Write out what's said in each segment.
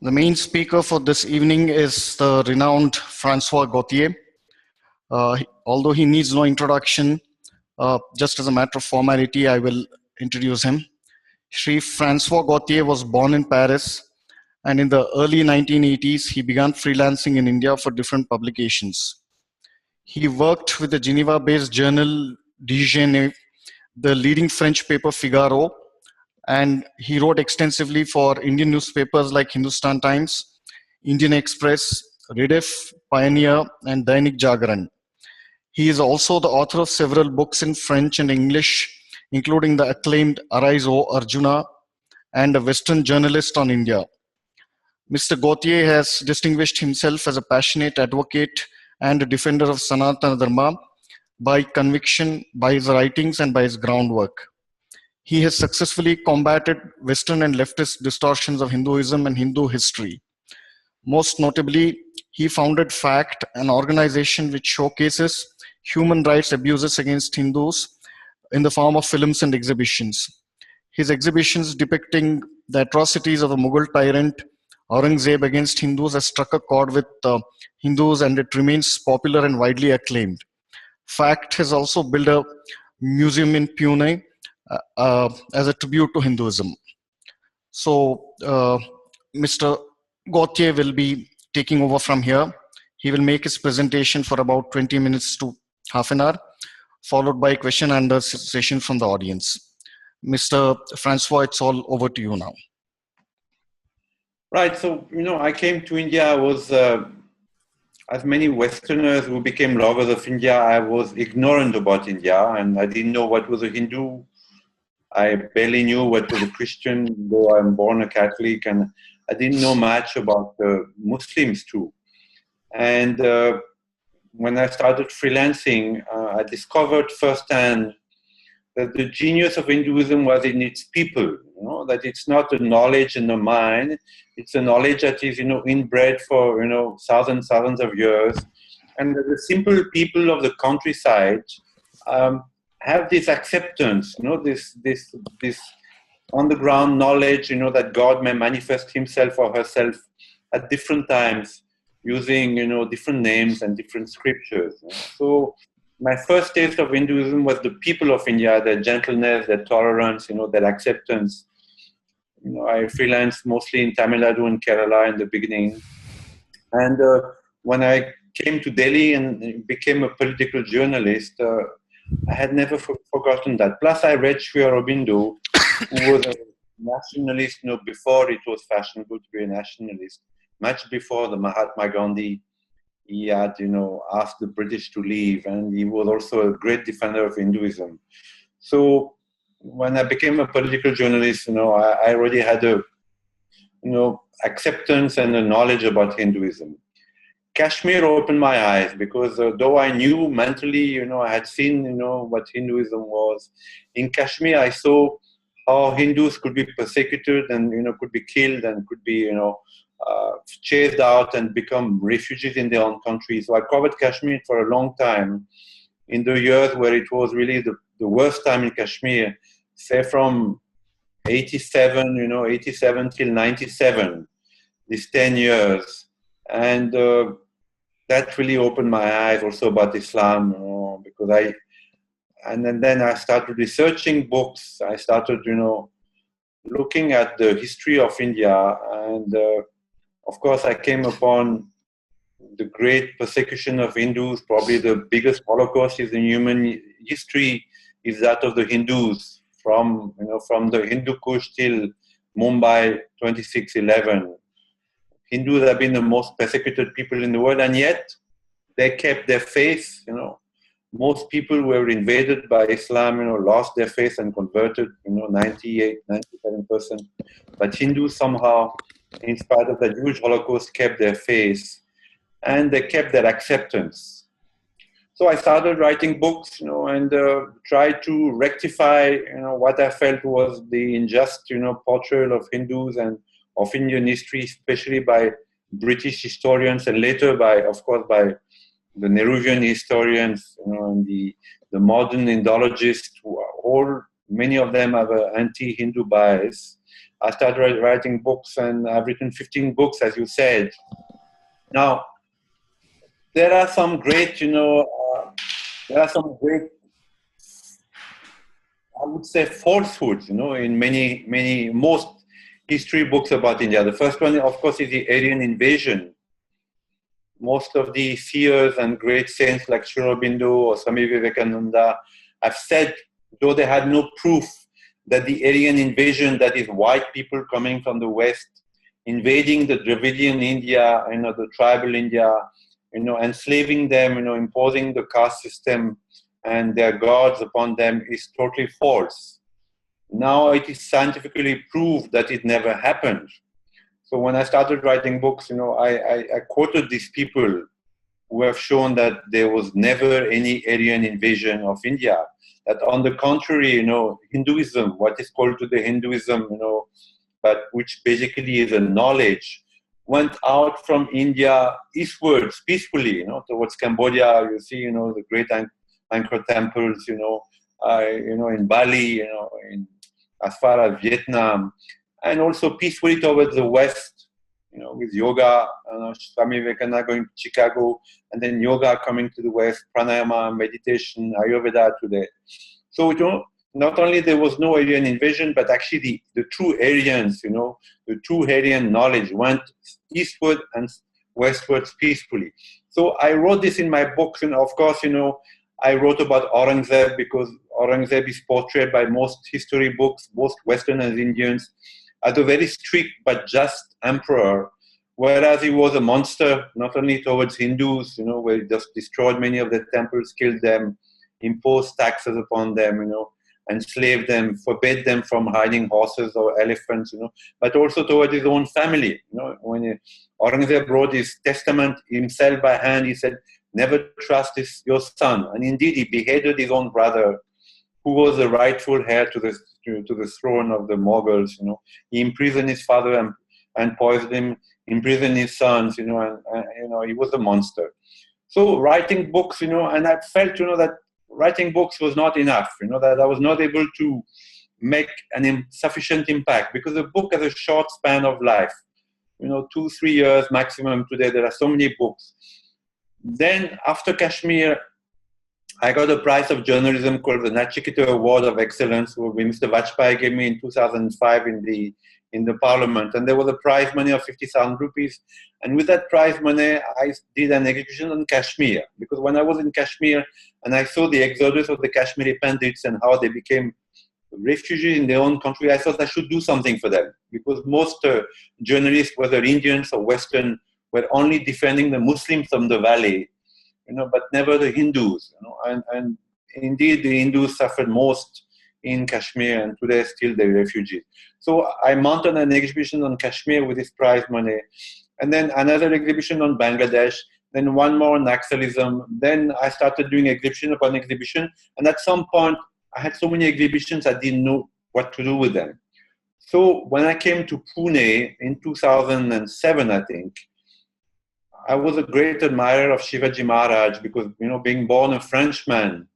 The main speaker for this evening is the renowned Francois Gautier. Although he needs no introduction, just as a matter of formality, I will introduce him. Shri Francois Gautier was born in Paris, and in the early 1980s, he began freelancing in India for different publications. He worked with the Geneva-based journal Digenève, the leading French paper Figaro, and he wrote extensively for Indian newspapers like Hindustan Times, Indian Express, Rediff, Pioneer, and Dainik Jagran. He is also the author of several books in French and English, including the acclaimed Arise, O Arjuna, and a Western journalist on India. Mr. Gautier has distinguished himself as a passionate advocate and a defender of Sanatana Dharma by conviction, by his writings, and by his groundwork. He has successfully combated Western and leftist distortions of Hinduism and Hindu history. Most notably, he founded FACT, an organization which showcases human rights abuses against Hindus in the form of films and exhibitions. His exhibitions depicting the atrocities of the Mughal tyrant Aurangzeb against Hindus has struck a chord with Hindus, and it remains popular and widely acclaimed. FACT has also built a museum in Pune as a tribute to Hinduism. So Mr. Gautier will be taking over from here. He will make his presentation for about 20 minutes to half an hour, followed by a question and answer session from the audience. Mr. Francois, it's all over to you now. Right, so, I came to India. I was, as many Westerners who became lovers of India, I was ignorant about India, and I didn't know what was a Hindu. I barely knew what was a Christian, though I'm born a Catholic, and I didn't know much about Muslims too. And when I started freelancing, I discovered firsthand that the genius of Hinduism was in its people, that it's not a knowledge in the mind, it's a knowledge that is, inbred for, thousands of years. And the simple people of the countryside have this acceptance, this on-the-ground knowledge, that God may manifest himself or herself at different times using, different names and different scriptures. So my first taste of Hinduism was the people of India, their gentleness, their tolerance, their acceptance. I freelanced mostly in Tamil Nadu and Kerala in the beginning. And when I came to Delhi and became a political journalist, I had never forgotten that. Plus, I read Sri Aurobindo, who was a nationalist, before it was fashionable to be a nationalist, much before the Mahatma Gandhi. He had, asked the British to leave, and he was also a great defender of Hinduism. So when I became a political journalist, I already had a, acceptance and a knowledge about Hinduism. Kashmir opened my eyes because though I knew mentally, I had seen, what Hinduism was. In Kashmir, I saw how Hindus could be persecuted and, could be killed and could be, chased out and become refugees in their own country. So I covered Kashmir for a long time in the years where it was really the worst time in Kashmir, say from 87, 87 till 97, these 10 years. And that really opened my eyes also about Islam, because then I started researching books. I started, looking at the history of India, and of course, I came upon the great persecution of Hindus. Probably the biggest Holocaust in human history is that of the Hindus, from the Hindu Kush till Mumbai 2611. Hindus have been the most persecuted people in the world, and yet they kept their faith. Most people who were invaded by Islam, lost their faith and converted, 98, 97%. But Hindus somehow, in spite of the huge Holocaust, kept their faith, and they kept their acceptance. So I started writing books, and tried to rectify, what I felt was the unjust, portrayal of Hindus and of Indian history, especially by British historians, and later by the Nehruvian historians, and the modern Indologists, many of them have an anti-Hindu bias. I started writing books, and I've written 15 books, as you said. Now, there are some great, there are some great, I would say, falsehoods, in most history books about India. The first one, of course, is the Aryan invasion. Most of the seers and great saints like Sri Aurobindo or Swami Vivekananda have said, though they had no proof, that the Aryan invasion, that is white people coming from the West, invading the Dravidian India, the tribal India, enslaving them, imposing the caste system and their gods upon them, is totally false. Now it is scientifically proved that it never happened. So when I started writing books, I quoted these people who have shown that there was never any Aryan invasion of India. That on the contrary, Hinduism, what is called today Hinduism, but which basically is a knowledge, went out from India eastwards peacefully, towards Cambodia. You see, the great Angkor temples, in Bali, as far as Vietnam, and also peacefully towards the West, with yoga, Swami Vivekananda going to Chicago, and then yoga coming to the West, pranayama, meditation, Ayurveda today. So, not only there was no Aryan invasion, but actually the true Aryans, the true Aryan knowledge went eastward and westwards peacefully. So I wrote this in my books, and of course, I wrote about Aurangzeb because Aurangzeb is portrayed by most history books, both Western and Indians, as a very strict but just emperor, whereas he was a monster, not only towards Hindus, where he just destroyed many of their temples, killed them, imposed taxes upon them, enslaved them, forbade them from riding horses or elephants, but also towards his own family. When Aurangzeb wrote his testament himself by hand, he said, never trust your son. And indeed, he beheaded his own brother, who was the rightful heir to the throne of the Mughals. He imprisoned his father and poisoned him, imprisoned his sons, and he was a monster. So writing books, and I felt, that writing books was not enough, that I was not able to make an sufficient impact, because a book has a short span of life, 2-3 years maximum. Today there are so many books. Then after Kashmir, I got a prize of journalism called the Nachiketa Award of Excellence, which Mr. Vajpayee gave me in 2005 in the parliament. And there was a prize money of 50,000 rupees. And with that prize money, I did an exhibition on Kashmir. Because when I was in Kashmir and I saw the exodus of the Kashmiri Pandits and how they became refugees in their own country, I thought I should do something for them. Because most journalists, whether Indians or Western, were only defending the Muslims from the valley, but never the Hindus. And indeed, the Hindus suffered most in Kashmir, and today still they're refugees. So I mounted an exhibition on Kashmir with this prize money, and then another exhibition on Bangladesh, then one more on Naxalism. Then I started doing exhibition upon exhibition, and at some point I had so many exhibitions I didn't know what to do with them. So when I came to Pune in 2007, I think, I was a great admirer of Shivaji Maharaj because, being born a Frenchman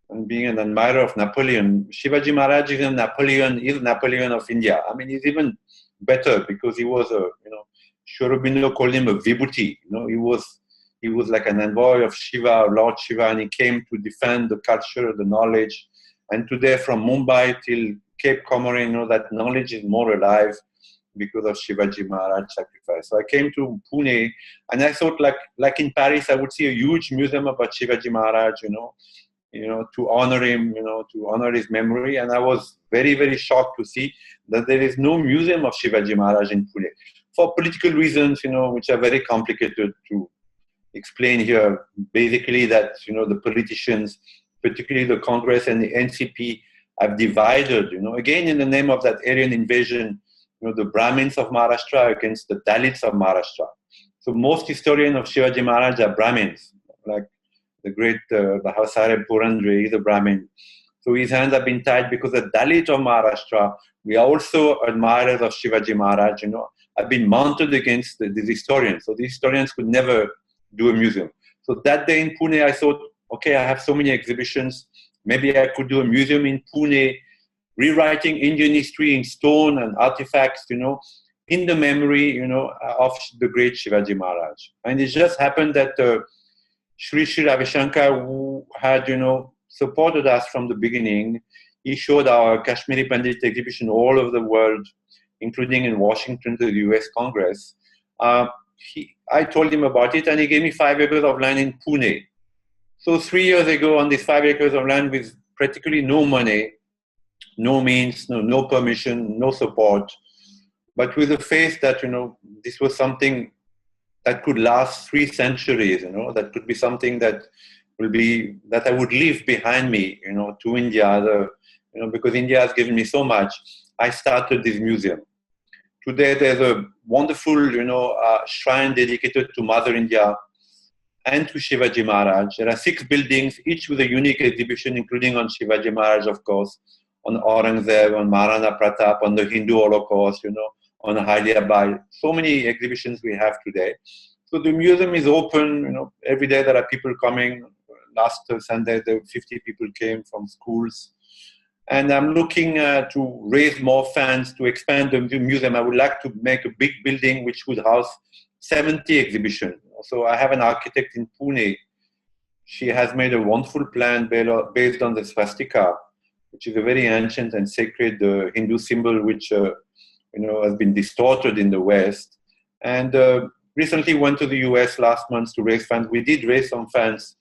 and being an admirer of Napoleon, Shivaji Maharaj is Napoleon of India. I mean, he's even better because he was Sri Aurobindo called him a vibhuti. He was like an envoy of Shiva, Lord Shiva, and he came to defend the culture, the knowledge. And today from Mumbai till Cape Comorin, that knowledge is more alive because of Shivaji Maharaj's sacrifice. So I came to Pune, and I thought, like in Paris, I would see a huge museum about Shivaji Maharaj, to honor him, to honor his memory. And I was very, very shocked to see that there is no museum of Shivaji Maharaj in Pune for political reasons, which are very complicated to explain here. Basically, that the politicians, particularly the Congress and the NCP, have divided, again in the name of that Aryan invasion, the Brahmins of Maharashtra against the Dalits of Maharashtra. So most historians of Shivaji Maharaj are Brahmins, like the great Bahasareb Purandre is a Brahmin. So his hands have been tied because the Dalit of Maharashtra, we are also admirers of Shivaji Maharaj, have been mounted against these historians. So the historians could never do a museum. So that day in Pune, I thought, okay, I have so many exhibitions. Maybe I could do a museum in Pune, rewriting Indian history in stone and artifacts, in the memory, of the great Shivaji Maharaj. And it just happened that Sri Ravi Shankar, who had, supported us from the beginning, he showed our Kashmiri Pandit exhibition all over the world, including in Washington to the US Congress. I told him about it, and he gave me 5 acres of land in Pune. So 3 years ago, on these 5 acres of land with practically no money, no means, no permission, no support, but with the faith that, this was something that could last 3 centuries, that could be something that I would leave behind me, to India, because India has given me so much. I started this museum. Today, there's a wonderful, shrine dedicated to Mother India and to Shivaji Maharaj. There are 6 buildings, each with a unique exhibition, including on Shivaji Maharaj, of course, on Aurangzeb, on Maharana Pratap, on the Hindu Holocaust, on Hyderabad. So many exhibitions we have today. So the museum is open, every day there are people coming. Last Sunday, there were 50 people came from schools. And I'm looking to raise more funds to expand the museum. I would like to make a big building which would house 70 exhibitions. So I have an architect in Pune. She has made a wonderful plan based on the swastika, which is a very ancient and sacred Hindu symbol, which has been distorted in the West. And recently went to the US last month to raise funds. We did raise some funds.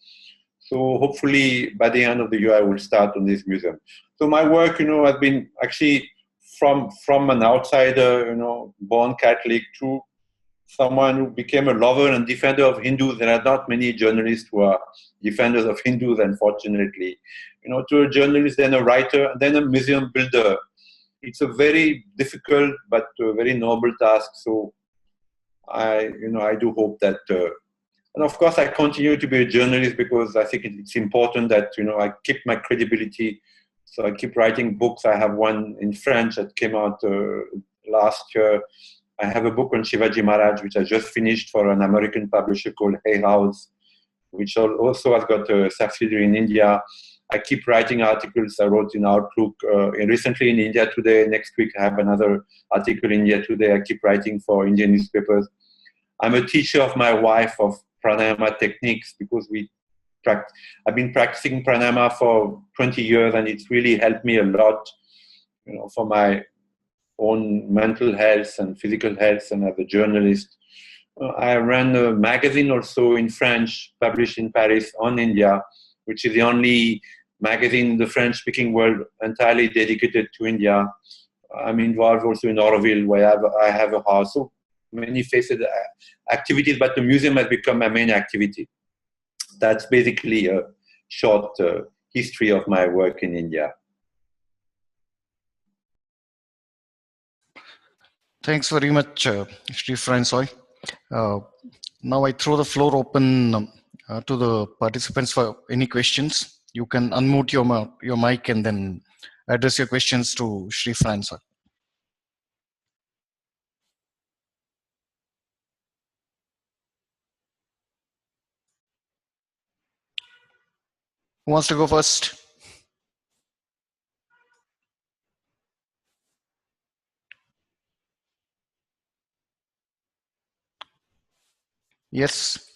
So hopefully by the end of the year, I will start on this museum. So my work, has been actually from an outsider, born Catholic, to someone who became a lover and defender of Hindus. There are not many journalists who are defenders of Hindus, unfortunately. To a journalist, then a writer, and then a museum builder. It's a very difficult but very noble task. So I do hope that, and of course I continue to be a journalist because I think it's important that, I keep my credibility. So I keep writing books. I have one in French that came out last year. I have a book on Shivaji Maharaj, which I just finished for an American publisher called Hay House, which also has got a subsidiary in India. I keep writing articles. I wrote in Outlook recently in India Today. Next week I have another article in India Today. I keep writing for Indian newspapers. I'm a teacher of my wife of pranayama techniques because I've been practicing pranayama for 20 years, and it's really helped me a lot, for my own mental health and physical health, and as a journalist. I ran a magazine also in French, published in Paris on India, which is the only magazine in the French-speaking world entirely dedicated to India. I'm involved also in Auroville, where I have a house. So many faced activities, but the museum has become my main activity. That's basically a short history of my work in India. Thanks very much, Sri Francois. Now I throw the floor open to the participants for any questions. You can unmute your mic and then address your questions to Sri Francois. Who wants to go first? Yes.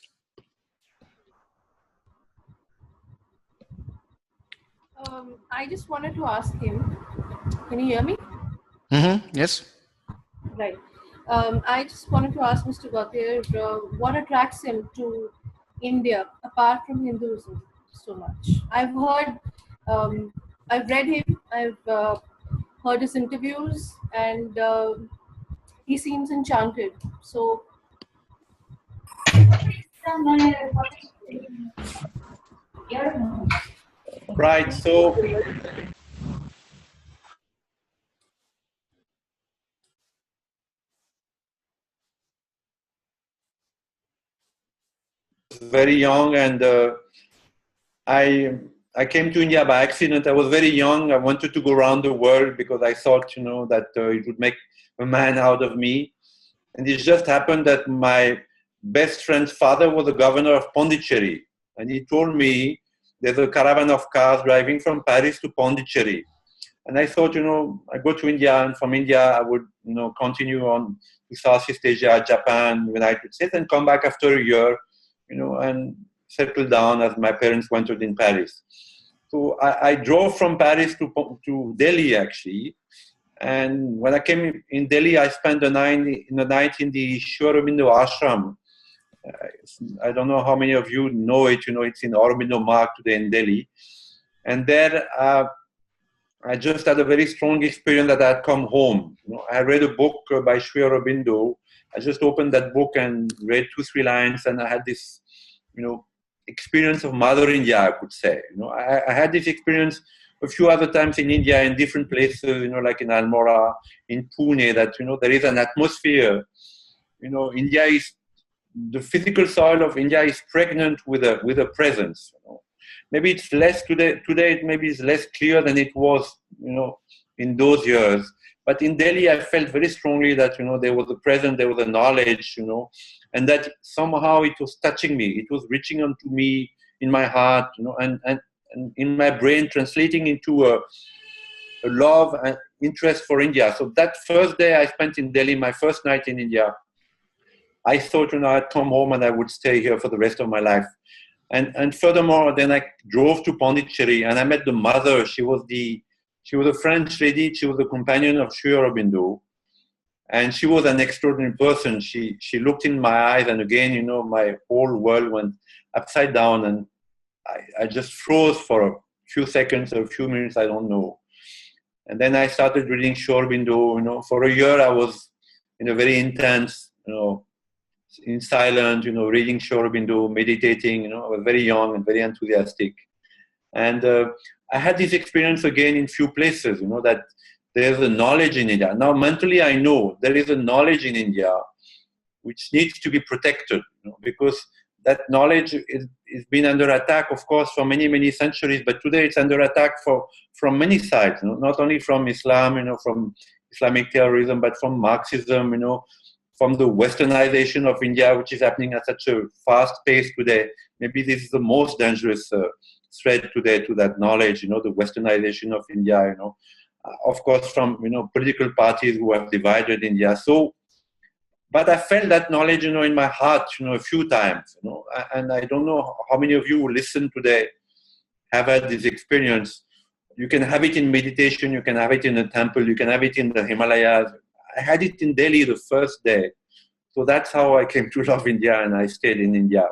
I just wanted to ask him, can you hear me? Yes. Right. I just wanted to ask Mr. Gautier, what attracts him to India apart from Hinduism so much? I've read him, I've heard his interviews, and he seems enchanted. So, Right. So very young, and I came to India by accident. I was very young. I wanted to go around the world because I thought, that it would make a man out of me. And it just happened that my best friend's father was the governor of Pondicherry. And he told me there's a caravan of cars driving from Paris to Pondicherry. And I thought, I go to India, and from India, I would, continue on to Southeast Asia, Japan, United States, and come back after a year, and settle down as my parents wanted in Paris. So I drove from Paris to Delhi, actually. And when I came in Delhi, I spent the night in the Sri Aurobindo ashram. I don't know how many of you know it. It's in Aurobindo Marg today in Delhi. And there, I just had a very strong experience that I had come home. I read a book by Sri Aurobindo. I just opened that book and read 2-3 lines, and I had this, experience of Mother India, I could say. I had this experience a few other times in India, in different places, like in Almora, in Pune, that, there is an atmosphere. India is, the physical soil of India is pregnant with a presence. Maybe it's less today. Today, it maybe is less clear than it was, in those years. But in Delhi, I felt very strongly that, there was a presence, there was a knowledge, and that somehow it was touching me. It was reaching onto me in my heart, and in my brain, translating into a love and interest for India. So that first day I spent in Delhi, my first night in India, I thought, I'd come home and I would stay here for the rest of my life. And furthermore, then I drove to Pondicherry and I met the mother. She was a French lady. She was the companion of Sri Aurobindo. And she was an extraordinary person. She looked in my eyes, and again, my whole world went upside down, and I just froze for a few seconds or a few minutes, I don't know. And then I started reading Sri Aurobindo. For a year I was in a very intense, in silence, reading Sri Aurobindo, meditating. I was very young and very enthusiastic. And I had this experience again in few places, that there's a knowledge in India. Now, mentally, I know there is a knowledge in India which needs to be protected, because that knowledge is been under attack, of course, for many, many centuries. But today it's under attack from many sides, not only from Islam, from Islamic terrorism, but from Marxism, from the westernization of India, which is happening at such a fast pace today. Maybe this is the most dangerous threat today to that knowledge, the westernization of India, of course, from, political parties who have divided India. So, but I felt that knowledge, in my heart, a few times, and I don't know how many of you who listen today have had this experience. You can have it in meditation, you can have it in a temple, you can have it in the Himalayas. I had it in Delhi the first day. So that's how I came to love India, and I stayed in India.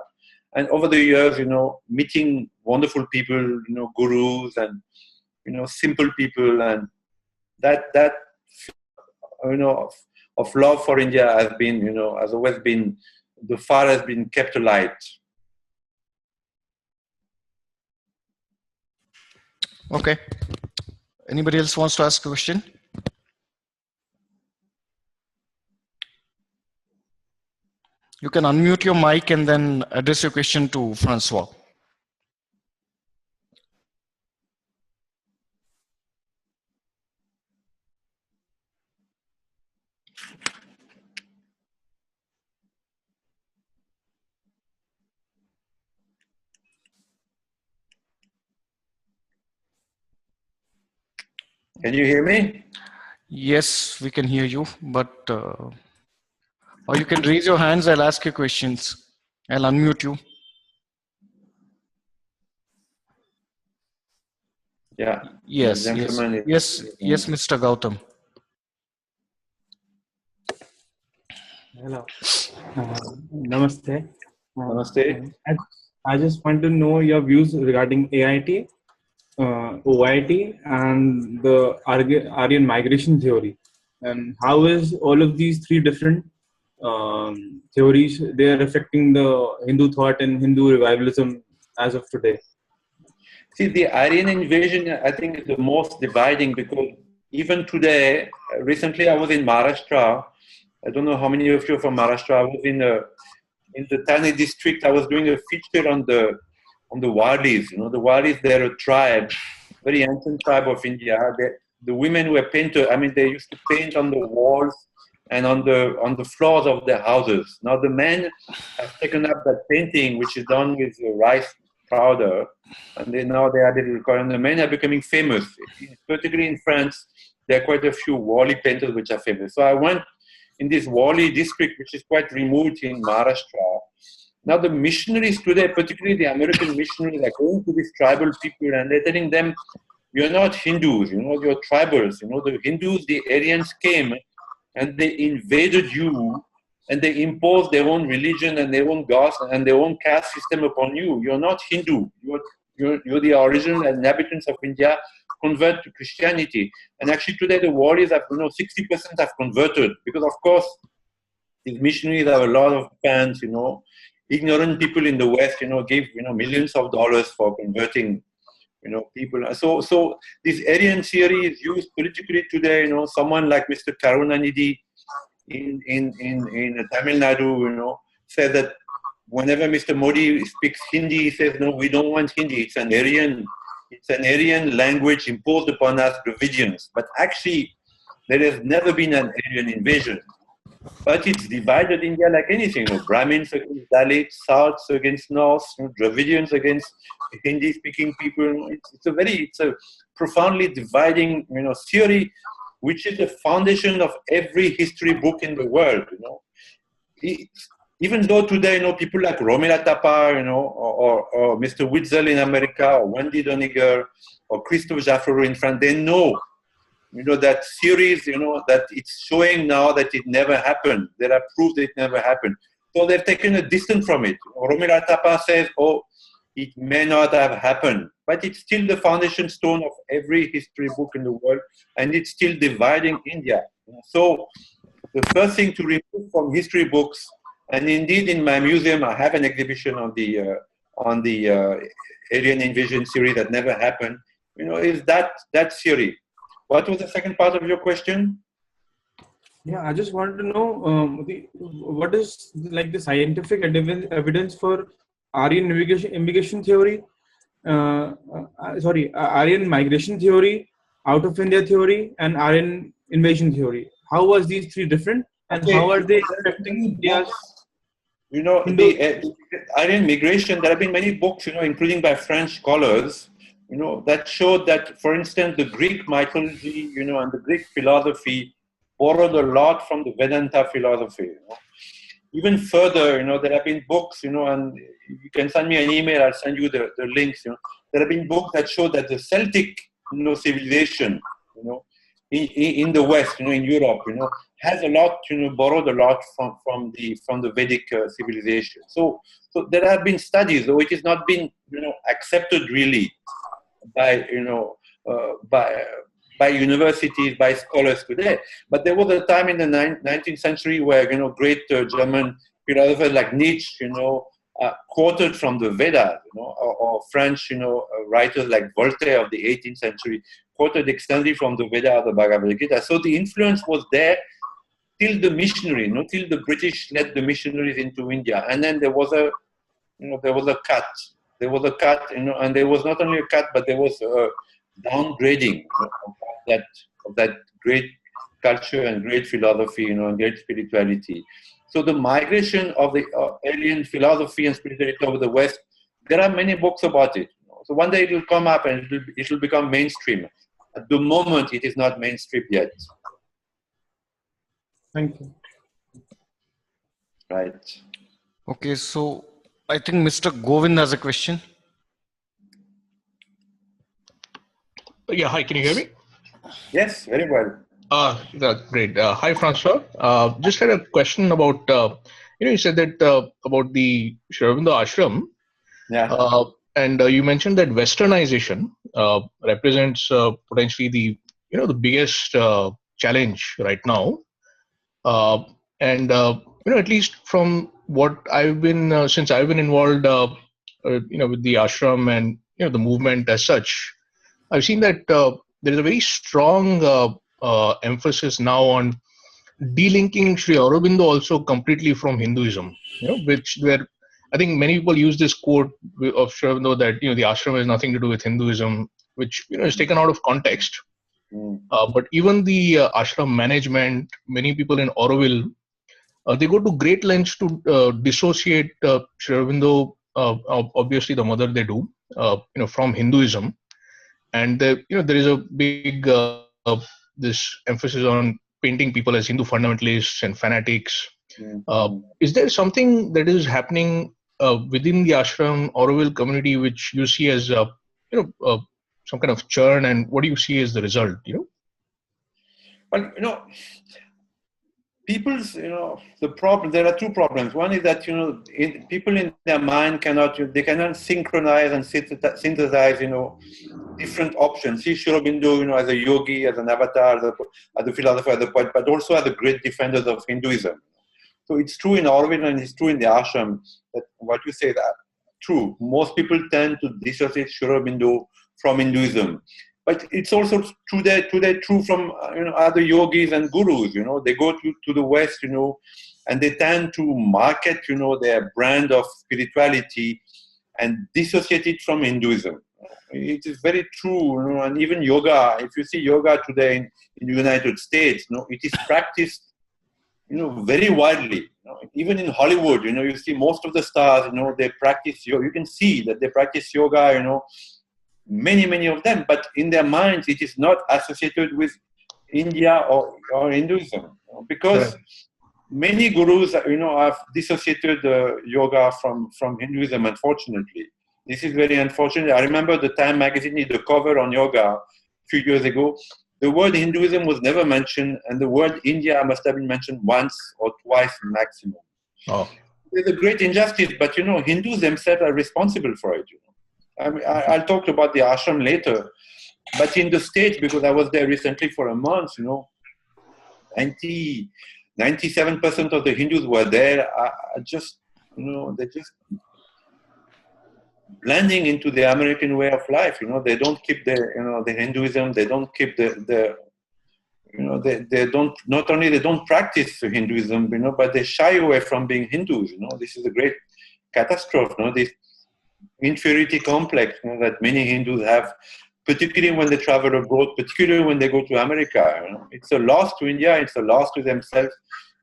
And over the years, meeting wonderful people, gurus and, simple people, and that of love for India has been, has always been, the fire has been kept alight. Okay. Anybody else wants to ask a question? You can unmute your mic and then address your question to Francois. Can you hear me? Yes, we can hear you, but or you can raise your hands. I'll ask you questions. I'll unmute you. Yeah. Yes, yes, Mr. Gautam. Hello. Namaste. Namaste. I just want to know your views regarding AIT, OIT, and the Aryan migration theory, and how is all of these three different theories they are affecting the Hindu thought and Hindu revivalism as of today. See, the Aryan invasion, I think, is the most dividing, because even today, recently I was in Maharashtra. I don't know how many of you are from Maharashtra. I was in the Thane district. I was doing a feature on the Wadis. You know, the Wadis, they're a tribe, very ancient tribe of India. The women were painters. I mean, they used to paint on the walls and on the floors of their houses. Now the men have taken up that painting, which is done with rice prouder. And now they are recording. The men are becoming famous, particularly in France. There are quite a few Wali painters which are famous. So I went in this Wali district, which is quite remote in Maharashtra. Now the missionaries today, particularly the American missionaries, are going to these tribal people and they're telling them, you're not Hindus, you're tribals. The Hindus, the Aryans came and they invaded you and they imposed their own religion and their own gods and their own caste system upon you. You're not Hindu. You're the original inhabitants of India. Convert to Christianity. And actually today the Wallis have, 60% have converted because of course these missionaries have a lot of fans, ignorant people in the West, give, millions of dollars for converting, people. So this Aryan theory is used politically today, someone like Mr. Karunanidhi in Tamil Nadu, said that whenever Mr. Modi speaks Hindi, he says, no, we don't want Hindi. It's an Aryan language imposed upon us, Dravidians. But actually, there has never been an Aryan invasion. But it's divided India like anything. Brahmins against Dalits, Souths against Norths, Dravidians against Hindi-speaking people. It's a profoundly dividing, theory, which is the foundation of every history book in the world. Even though today, people like Romila Thapa, or Mr. Witzel in America, or Wendy Doniger, or Christophe Jaffreux in France, they know, that series, that it's showing now that it never happened. There are proof that it never happened. So they've taken a distance from it. Romila Thapa says, it may not have happened, but it's still the foundation stone of every history book in the world, and it's still dividing India. So the first thing to remove from history books, and indeed, in my museum, I have an exhibition on the Aryan invasion theory that never happened. Is that theory? What was the second part of your question? Yeah, I just wanted to know what is like the scientific evidence for Aryan immigration theory? Aryan migration theory, out of India theory, and Aryan invasion theory. How was these three different, and how are they affecting India's? The Aryan migration, there have been many books, including by French scholars, that showed that, for instance, the Greek mythology, and the Greek philosophy borrowed a lot from the Vedanta philosophy. Even further, there have been books, and you can send me an email, I'll send you the links. There have been books that show that the Celtic, civilization, in the West, in Europe, has a lot, borrowed a lot from the Vedic civilization. So there have been studies, though it has not been, accepted really by, by universities, by scholars today. But there was a time in the 19th century where, great German philosophers like Nietzsche, quoted from the Vedas, or French, writers like Voltaire of the 18th century quoted extensively from the Vedas, the Bhagavad Gita. So the influence was there till the missionary, till the British led the missionaries into India. And then there was a cut. There was a cut, and there was not only a cut, but there was a downgrading of that great culture and great philosophy, and great spirituality. So the migration of the alien philosophy and spirituality over the West, there are many books about it. So one day it will come up and it will become mainstream. At the moment, it is not mainstream yet. Thank you. Right. Okay, so I think Mr. Govind has a question. Yeah, hi, can you hear me? Yes, very well. Great. Hi, Francois. Just had a question about, you said that about the Sri Aurobindo Ashram. Yeah. And you mentioned that Westernization represents potentially the biggest challenge right now. At least from what I've been, since I've been involved, with the ashram and, the movement as such, I've seen that there is a very strong emphasis now on delinking Sri Aurobindo also completely from Hinduism, where I think many people use this quote of Sri Aurobindo that, the ashram has nothing to do with Hinduism, which, is taken out of context. But even the ashram management, many people in Auroville, they go to great lengths to dissociate Sri Aurobindo obviously the mother they do, from Hinduism, and there is a big this emphasis on painting people as Hindu fundamentalists and fanatics. Is there something that is happening within the ashram Auroville community which you see as some kind of churn, and what do you see as the result? Well, people's, the problem, there are two problems. One is that, people in their mind cannot synchronize and synthesize, different options. See Sri Aurobindo, as a yogi, as an avatar, as a philosopher, as a poet, but also as a great defender of Hinduism. So it's true in Auroville and it's true in the ashram that what you say that true. Most people tend to dissociate Sri Aurobindo from Hinduism. But it's also true from other yogis and gurus. They go to the West, and they tend to market, their brand of spirituality and dissociate it from Hinduism. It is very true, and even yoga. If you see yoga today in the United States, it is practiced, very widely. Even in Hollywood, you see most of the stars, they practice yoga. You can see that they practice yoga, many of them, but in their minds it is not associated with India or Hinduism, because many gurus have dissociated yoga from Hinduism. Unfortunately, this is very unfortunate. I remember the Time magazine did a cover on yoga a few years ago. The word Hinduism was never mentioned, and the word India must have been mentioned once or twice maximum. There's a great injustice, but Hindus themselves are responsible for it. I mean, I'll talk about the ashram later, but in the States, because I was there recently for a month, 97% of the Hindus were there are just, they're just blending into the American way of life. They don't keep the Hinduism, they don't keep they don't, not only they don't practice Hinduism, but they shy away from being Hindus. This is a great catastrophe. This inferiority complex that many Hindus have, particularly when they travel abroad, particularly when they go to America. It's a loss to India, it's a loss to themselves,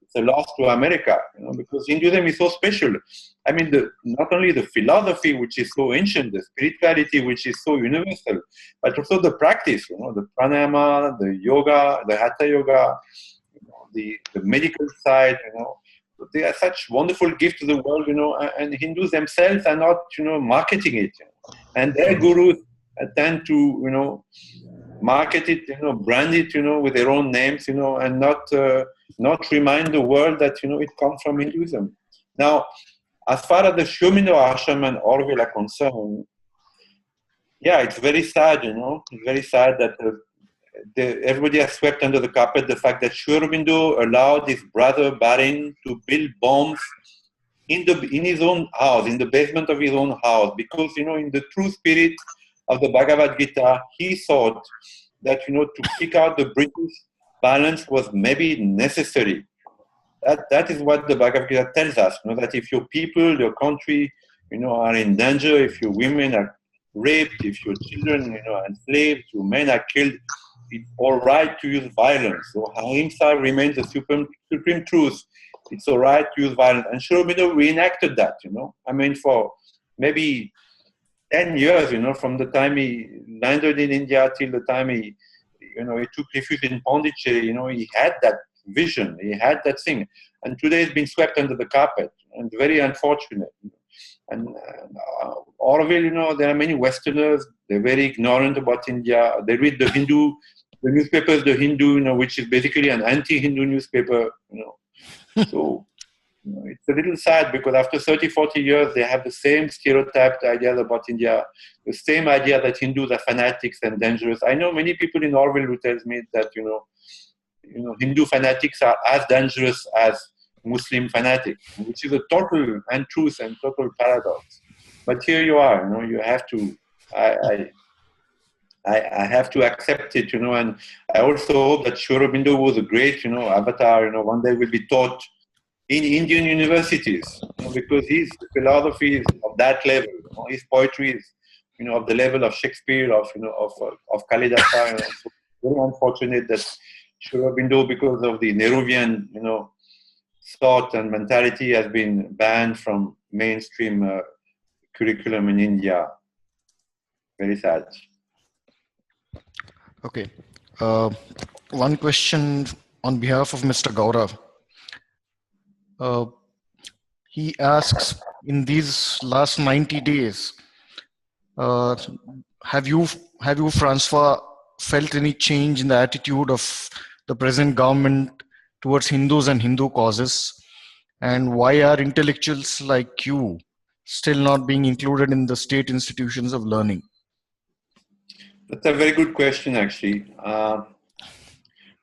it's a loss to America, because Hinduism is so special. I mean, not only the philosophy, which is so ancient, the spirituality, which is so universal, but also the practice, the pranayama, the yoga, the hatha yoga, the medical side, They are such wonderful gifts to the world, and Hindus themselves are not, marketing it. And their gurus tend to, market it, brand it, with their own names, and not remind the world that, it comes from Hinduism. Now, as far as the Sri Aurobindo ashram and Auroville are concerned, yeah, it's very sad, it's very sad that everybody has swept under the carpet the fact that Sri Aurobindo allowed his brother Barin to build bombs in his own house, in the basement of his own house, because in the true spirit of the Bhagavad Gita, he thought that to kick out the British balance was maybe necessary. That is what the Bhagavad Gita tells us. That if your people, your country, are in danger, if your women are raped, if your children, are enslaved, your men are killed, it's all right to use violence. So Ahimsa remains the supreme truth. It's all right to use violence. And Sri Aurobindo reenacted that, I mean, for maybe 10 years, from the time he landed in India till the time he took refuge in Pondicherry, he had that vision, he had that thing. And today it's been swept under the carpet, and very unfortunate. And Auroville, there are many Westerners, they're very ignorant about India. They read the newspapers, The Hindu, which is basically an anti-Hindu newspaper, So it's a little sad because after 30, 40 years, they have the same stereotyped ideas about India, the same idea that Hindus are fanatics and dangerous. I know many people in Auroville who tells me that, Hindu fanatics are as dangerous as Muslim fanatics, which is a total untruth and total paradox. But here you are, you have to, I have to accept it, and I also hope that Sri Aurobindo was a great, avatar, one day will be taught in Indian universities, because his philosophy is of that level, his poetry is, of the level of Shakespeare, of Kalidasa. So very unfortunate that Sri Aurobindo, because of the Nehruvian, thought and mentality, has been banned from mainstream curriculum in India. Very sad. Okay. One question on behalf of Mr. Gaurav. He asks, in these last 90 days, uh, have you, Francois, felt any change in the attitude of the present government towards Hindus and Hindu causes? And why are intellectuals like you still not being included in the state institutions of learning? That's a very good question, actually.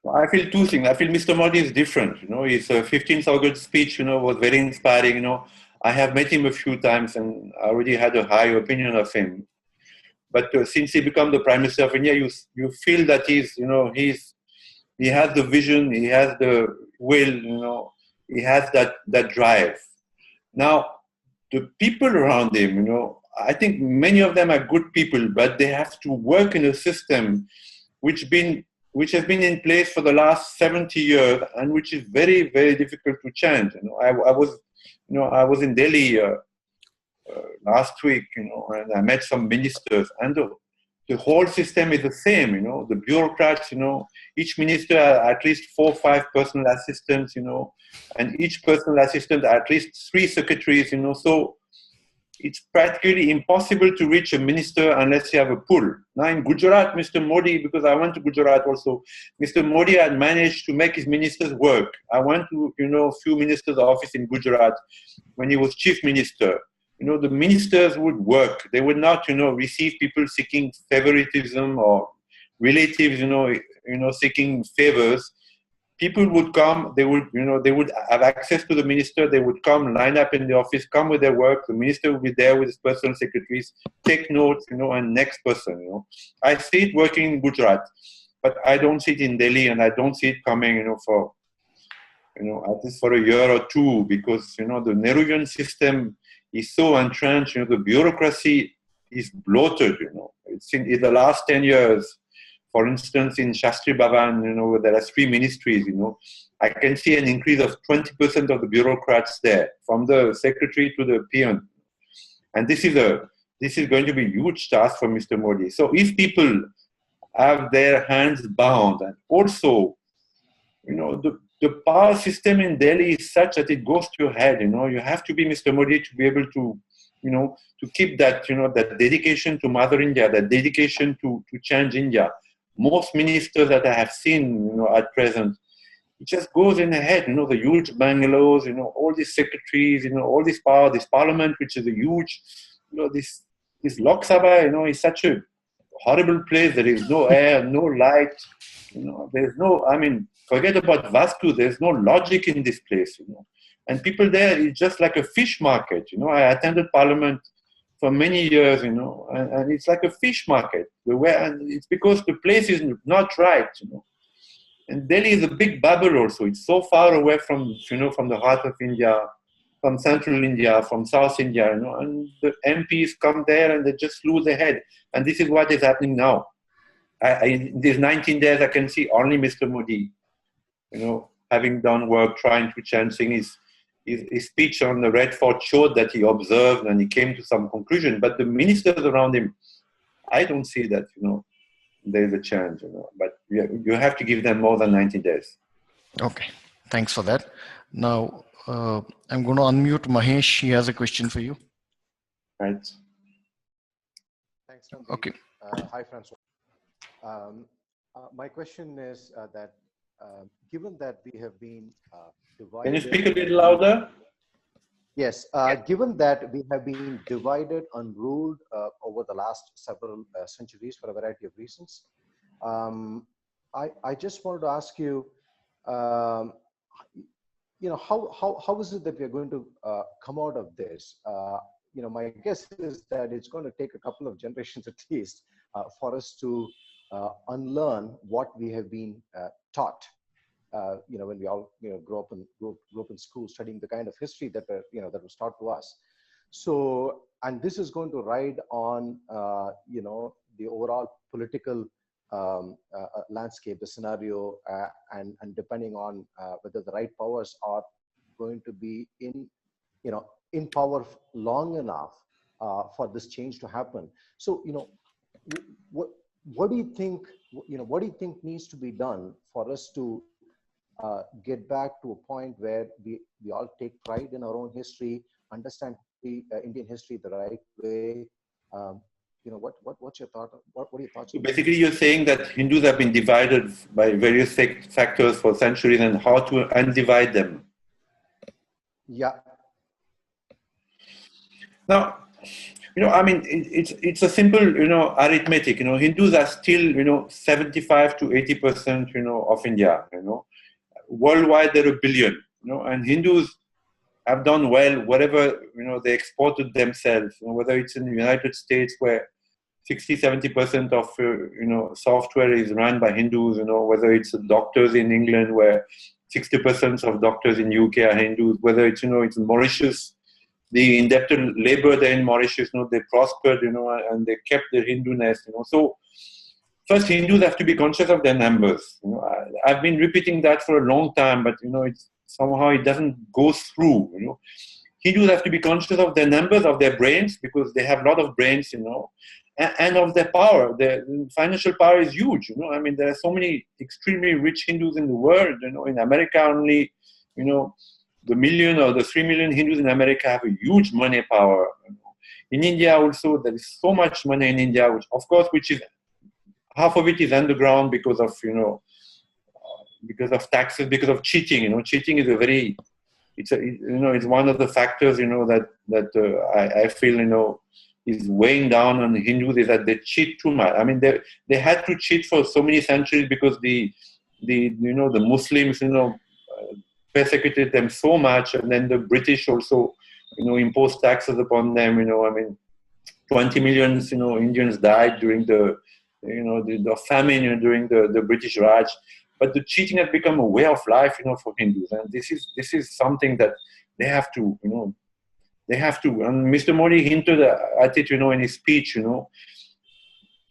I feel two things. I feel Mr. Modi is different. His 15th August speech, was very inspiring. I have met him a few times and I already had a high opinion of him. But since he became the Prime Minister of India, you feel that he has the vision, he has the will, he has that drive. Now, the people around him, I think many of them are good people, but they have to work in a system which has been in place for the last 70 years and which is very, very difficult to change. I was in Delhi last week, and I met some ministers, and the whole system is the same. The bureaucrats, each minister has at least 4 or 5 personal assistants, and each personal assistant at least 3 secretaries, so it's practically impossible to reach a minister unless you have a pull. Now in Gujarat, Mr. Modi, because I went to Gujarat also, Mr. Modi had managed to make his ministers work. I went to, a few ministers' office in Gujarat when he was chief minister. The ministers would work. They would not, receive people seeking favoritism or relatives, seeking favors. People would come, they would have access to the minister, they would come, line up in the office, come with their work, the minister would be there with his personal secretaries, take notes, and next person, I see it working in Gujarat, but I don't see it in Delhi, and I don't see it coming, for, at least for a year or two, because, the Nehruvian system is so entrenched, the bureaucracy is bloated, It's in the last 10 years. For instance, in Shastri Bhavan, where there are 3 ministries, I can see an increase of 20% of the bureaucrats there, from the secretary to the peon. And this is going to be a huge task for Mr. Modi. So if people have their hands bound, and also, the power system in Delhi is such that it goes to your head, you have to be Mr. Modi to be able to, to keep that, that dedication to Mother India, that dedication to change India. Most ministers that I have seen, at present, it just goes in the head, the huge bungalows, all these secretaries, all this power, this parliament, which is a huge, this Lok Sabha, is such a horrible place. There is no air, no light, there's no, forget about Vastu, there's no logic in this place, And people there is just like a fish market, I attended parliament for many years, and it's like a fish market. And it's because the place is not right, And Delhi is a big bubble also. It's so far away from, from the heart of India, from central India, from South India, and the MPs come there and they just lose their head. And this is what is happening now. In these 19 days, I can see only Mr. Modi, having done work, trying to change things. His speech on the Red Fort showed that he observed and he came to some conclusion. But the ministers around him, I don't see that, there's a change, But you have to give them more than 90 days. Okay, thanks for that. Now, I'm going to unmute Mahesh. He has a question for you. Right. Thanks, Randy. Okay. Hi, Francois. My question is that given that we have been divided... Can you speak a little louder? Yes. Given that we have been divided and ruled over the last several centuries for a variety of reasons, I just wanted to ask you, how is it that we are going to come out of this? My guess is that it's going to take a couple of generations at least for us to unlearn what we have been taught. When we all grew up in school studying the kind of history that that was taught to us. So, and this is going to ride on the overall political landscape, the scenario, and depending on whether the right powers are going to be in power long enough for this change to happen. So, what do you think? What do you think needs to be done for us to get back to a point where we all take pride in our own history, understand the Indian history the right way? What's your thought? What are your thoughts? So basically, you're saying that Hindus have been divided by various factors for centuries, and how to undivide them. Yeah. Now, I mean, it's a simple, arithmetic. Hindus are still, 75 to 80%, of India. Worldwide there are a billion. And Hindus have done well, whatever they exported themselves. Whether it's in the United States where 60-70% of software is run by Hindus. Whether it's doctors in England where 60% of doctors in UK are Hindus. Whether it's it's Mauritius. The indebted labor there in Mauritius, they prospered, and they kept the Hindu-ness, So first, Hindus have to be conscious of their numbers. I've been repeating that for a long time, but somehow it doesn't go through. Hindus have to be conscious of their numbers, of their brains, because they have a lot of brains, and of their power. Their financial power is huge. I mean, there are so many extremely rich Hindus in the world. In America only, the 1 million or the 3 million Hindus in America have a huge money power. In India also, there is so much money in India, which is half of it is underground because of taxes, because of cheating. Cheating is it's one of the factors that I feel is weighing down on Hindus, is that they cheat too much. I mean, they had to cheat for so many centuries because the Muslims persecuted them so much, and then the British also imposed taxes upon them. I mean, 20 million Indians died during the famine during the British Raj. But the cheating has become a way of life for Hindus, and this is something that they have to and Mr. Modi hinted at it in his speech.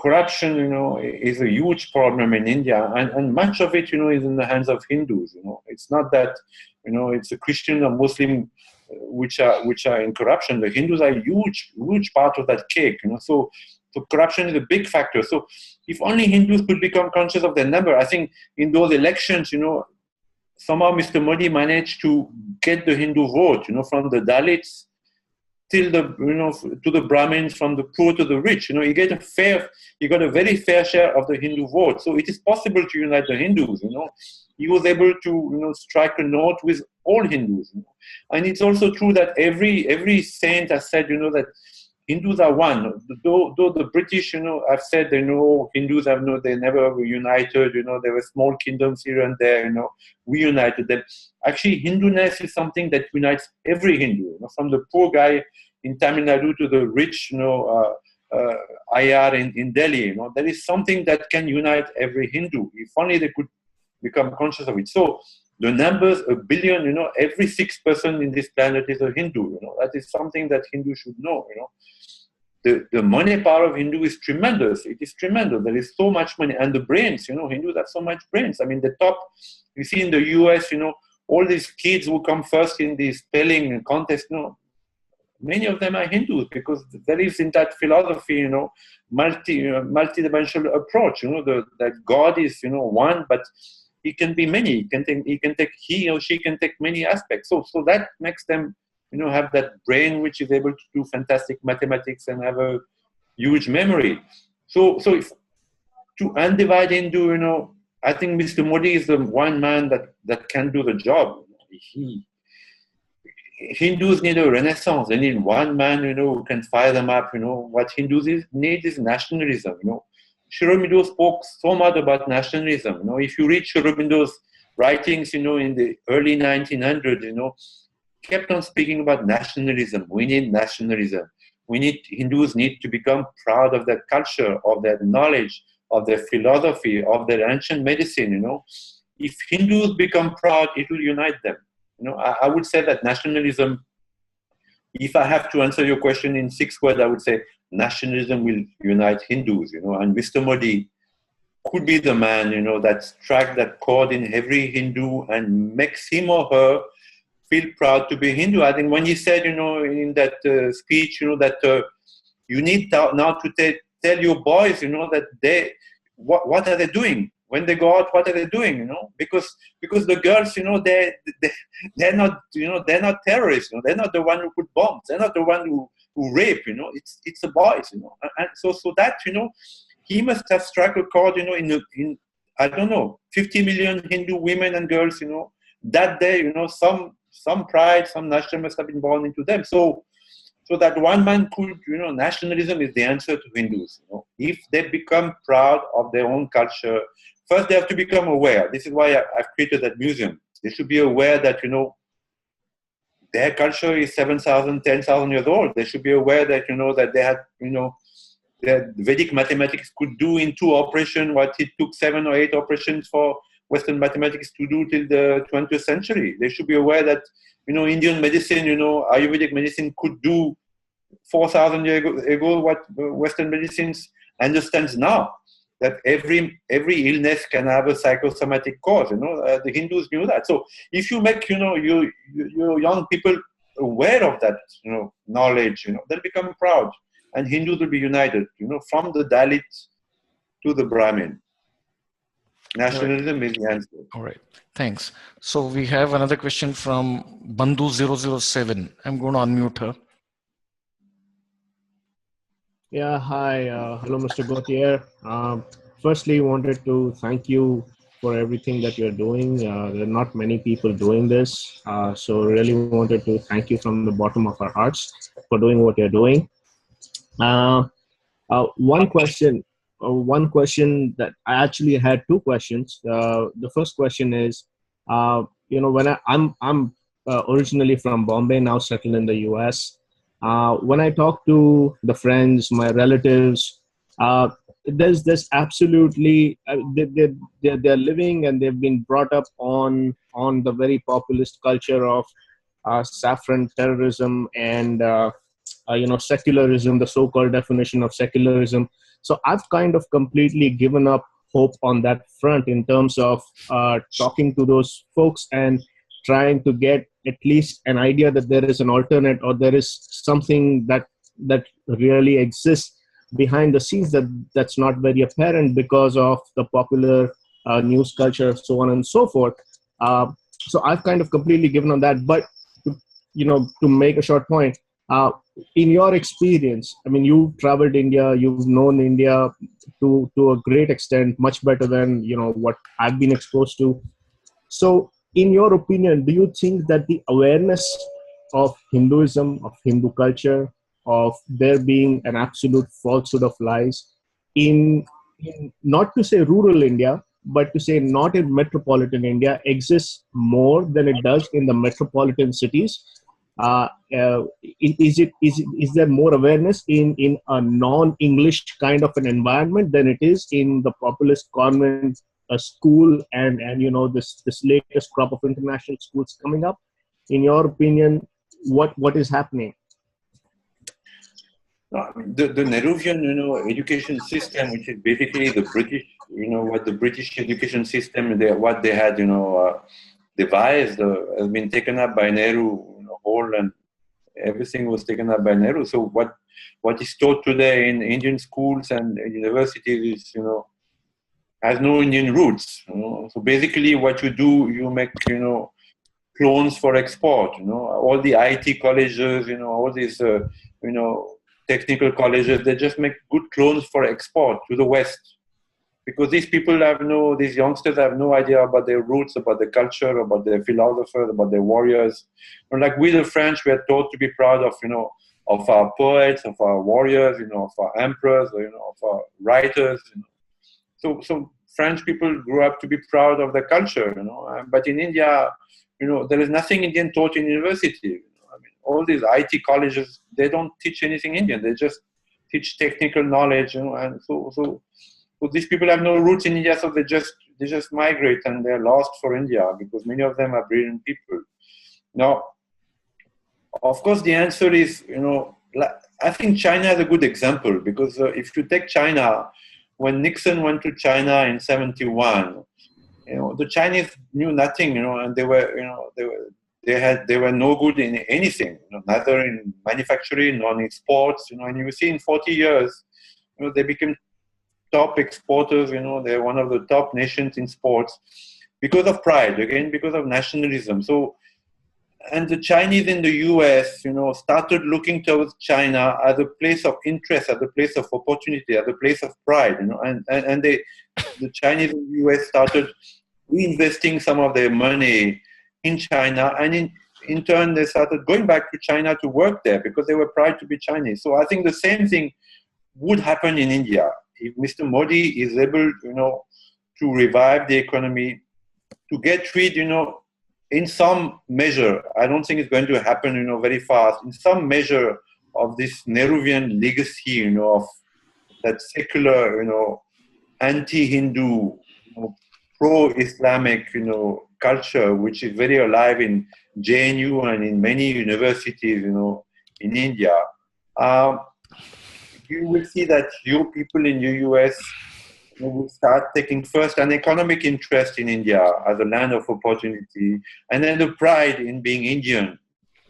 Corruption, is a huge problem in India, and much of it, is in the hands of Hindus. It's not that, it's a Christian or Muslim which are in corruption. The Hindus are a huge part of that cake. So corruption is a big factor. So if only Hindus could become conscious of their number, I think in those elections, somehow Mr. Modi managed to get the Hindu vote, from the Dalits till to the Brahmins, from the poor to the rich. He got a very fair share of the Hindu vote. So it is possible to unite the Hindus. He was able to strike a note with all Hindus. And it's also true that every saint has said that Hindus are one. Though the British have said Hindus they never were united. There were small kingdoms here and there. We united them. Actually, Hindu-ness is something that unites every Hindu. From the poor guy in Tamil Nadu to the rich IR in Delhi. There is something that can unite every Hindu. If only they could become conscious of it. So the numbers, 1 billion, every 6th person in this planet is a Hindu. That is something that Hindus should know. The money power of Hindu is tremendous. It is tremendous. There is so much money. And the brains, Hindus have so much brains. I mean, the top, you see in the US, all these kids who come first in the spelling contest, many of them are Hindus, because there is in that philosophy, multi-dimensional approach, that God is, one, but he can be many. He or she can take many aspects. So that makes them, have that brain which is able to do fantastic mathematics and have a huge memory. So if to undivide Hindu, I think Mr. Modi is the one man that can do the job. Hindus need a renaissance. They need one man, who can fire them up. What Hindus need is nationalism. Sri Aurobindo spoke so much about nationalism. If you read Sri Aurobindo's writings, in the early 1900s, kept on speaking about nationalism. We need nationalism. Hindus need to become proud of their culture, of their knowledge, of their philosophy, of their ancient medicine. If Hindus become proud, it will unite them. I would say that nationalism, if I have to answer your question in 6 words, I would say nationalism will unite Hindus, and Mr. Modi could be the man, that strikes that chord in every Hindu and makes him or her feel proud to be Hindu. I think when he said, in that speech, that you need now to tell your boys, that what are they doing when they go out? What are they doing? Because the girls, they're not, they're not terrorists. They're not the one who put bombs. They're not the one who rape. It's the boys. And so that, he must have struck a chord. In I don't know, 50 million Hindu women and girls. That day, some pride, some nationalism must have been born into them. So that one man could, nationalism is the answer to Hindus. If they become proud of their own culture, first they have to become aware. This is why I've created that museum. They should be aware that, their culture is 7,000, 10,000 years old. They should be aware that, that they had, that Vedic mathematics could do in 2 operations what it took 7 or 8 operations for Western mathematics to do till the 20th century. They should be aware that, Indian medicine, Ayurvedic medicine could do 4,000 years ago what Western medicine understands now, that every illness can have a psychosomatic cause. The Hindus knew that. So if you make, your young people aware of that, knowledge, they'll become proud, and Hindus will be united, from the Dalit to the Brahmin. Nationalism is the answer. All right. Thanks. So we have another question from Bandhu007. I'm going to unmute her. Yeah, hi. Hello, Mr. Gautier. Firstly, wanted to thank you for everything that you're doing. There are not many people doing this. So really wanted to thank you from the bottom of our hearts for doing what you're doing. One question that I actually had 2 questions. The first question is, when I'm originally from Bombay, now settled in the US. When I talk to the friends, my relatives, there's absolutely they're living and they've been brought up on the very populist culture of saffron terrorism and secularism, the so-called definition of secularism. So I've kind of completely given up hope on that front in terms of talking to those folks and trying to get at least an idea that there is an alternate, or there is something that really exists behind the scenes that's not very apparent because of the popular news culture, so on and so forth. So I've kind of completely given on that. But to make a short point, in your experience, I mean, you've traveled India, you've known India to a great extent, much better than what I've been exposed to. So in your opinion, do you think that the awareness of Hinduism, of Hindu culture, of there being an absolute falsehood of lies in not to say rural India, but to say not in metropolitan India, exists more than it does in the metropolitan cities? Is there more awareness in a non-English kind of an environment than it is in the populist convent school and this latest crop of international schools coming up? In your opinion, what is happening? The Nehruvian, education system, which is basically the British, what the British education system, what they had, devised, has been taken up by Nehru, whole, and everything was taken up by Nehru. So what is taught today in Indian schools and universities is, has no Indian roots. So basically, what you do, you make, clones for export. All the IT colleges, all these, technical colleges, they just make good clones for export to the West, because these these youngsters have no idea about their roots, about their culture, about their philosophers, about their warriors. Like we, the French, we are taught to be proud of, of our poets, of our warriors, of our emperors, of our writers. So French people grew up to be proud of their culture, But in India, there is nothing Indian taught in university. All these IT colleges, they don't teach anything Indian. They just teach technical knowledge, and so these people have no roots in India, so they just migrate and they're lost for India, because many of them are brilliant people. Now, of course, the answer is, I think China is a good example, because if you take China, when Nixon went to China in 1971, the Chinese knew nothing, and they were they were no good in anything, neither in manufacturing nor in sports, and you see in 40 years, they became top exporters, they're one of the top nations in sports because of pride, again, because of nationalism. So, and the Chinese in the US, started looking towards China as a place of interest, as a place of opportunity, as a place of pride, and the Chinese in the US started reinvesting some of their money in China, and in turn they started going back to China to work there because they were proud to be Chinese. So I think the same thing would happen in India if Mr. Modi is able, to revive the economy, to get rid, in some measure. I don't think it's going to happen, very fast. In some measure of this Nehruvian legacy, of that secular, anti-Hindu, pro-Islamic, culture, which is very alive in JNU and in many universities, in India. You will see that your people in the US will start taking first an economic interest in India as a land of opportunity, and then the pride in being Indian,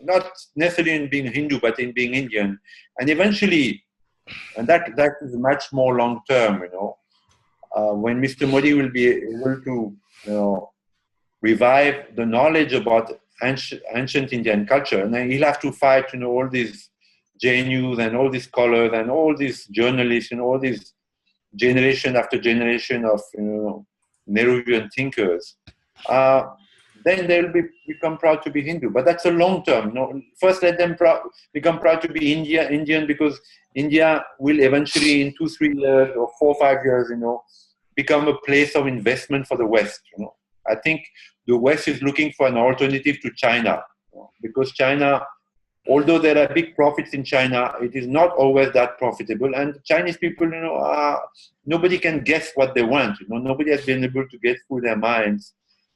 not necessarily in being Hindu, but in being Indian. And eventually, and that is much more long term, when Mr. Modi will be able to, revive the knowledge about ancient Indian culture, and then he'll have to fight, all these JNUs and all these scholars and all these journalists and all these generation after generation of Nehruvian thinkers. Then they'll become proud to be Hindu, but that's a long term. First, let them become proud to be Indian, because India will eventually, in 2-3 years or 4-5 years, become a place of investment for the West. I think the West is looking for an alternative to China, because China, although there are big profits in China, it is not always that profitable. And Chinese people, nobody can guess what they want. Nobody has been able to get through their minds.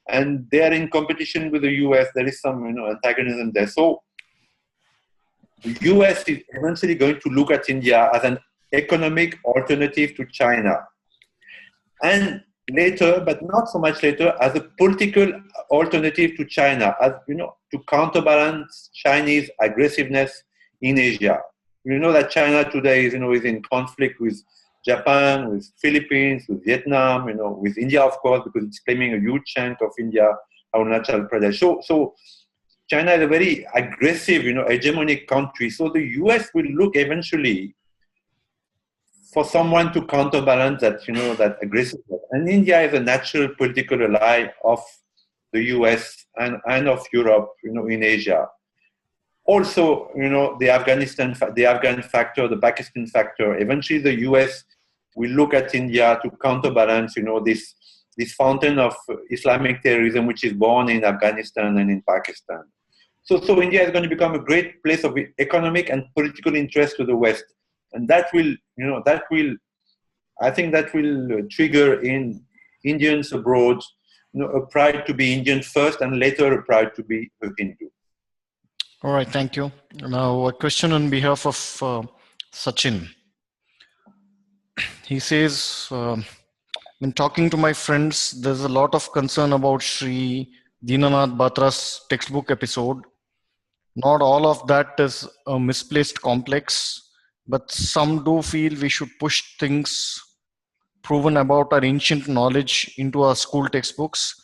And they are in competition with the US. There is some, antagonism there. So the US is eventually going to look at India as an economic alternative to China. And later, but not so much later, as a political alternative to China, as to counterbalance Chinese aggressiveness in Asia. You know that China today is in conflict with Japan, with Philippines, with Vietnam, with India, of course, because it's claiming a huge chunk of India, Arunachal Pradesh. So China is a very aggressive, hegemonic country. So the US will look eventually for someone to counterbalance that, that aggressiveness. And India is a natural political ally of the US and of Europe, in Asia. Also, the Afghan factor, the Pakistan factor. Eventually, the US will look at India to counterbalance, this fountain of Islamic terrorism, which is born in Afghanistan and in Pakistan. So India is going to become a great place of economic and political interest to the West. And that will, I think that will trigger in Indians abroad, a pride to be Indian first, and later a pride to be a Hindu. All right, thank you. Now, a question on behalf of Sachin. He says, when talking to my friends, there's a lot of concern about Sri Dinanath Batra's textbook episode. Not all of that is a misplaced complex, but some do feel we should push things proven about our ancient knowledge into our school textbooks,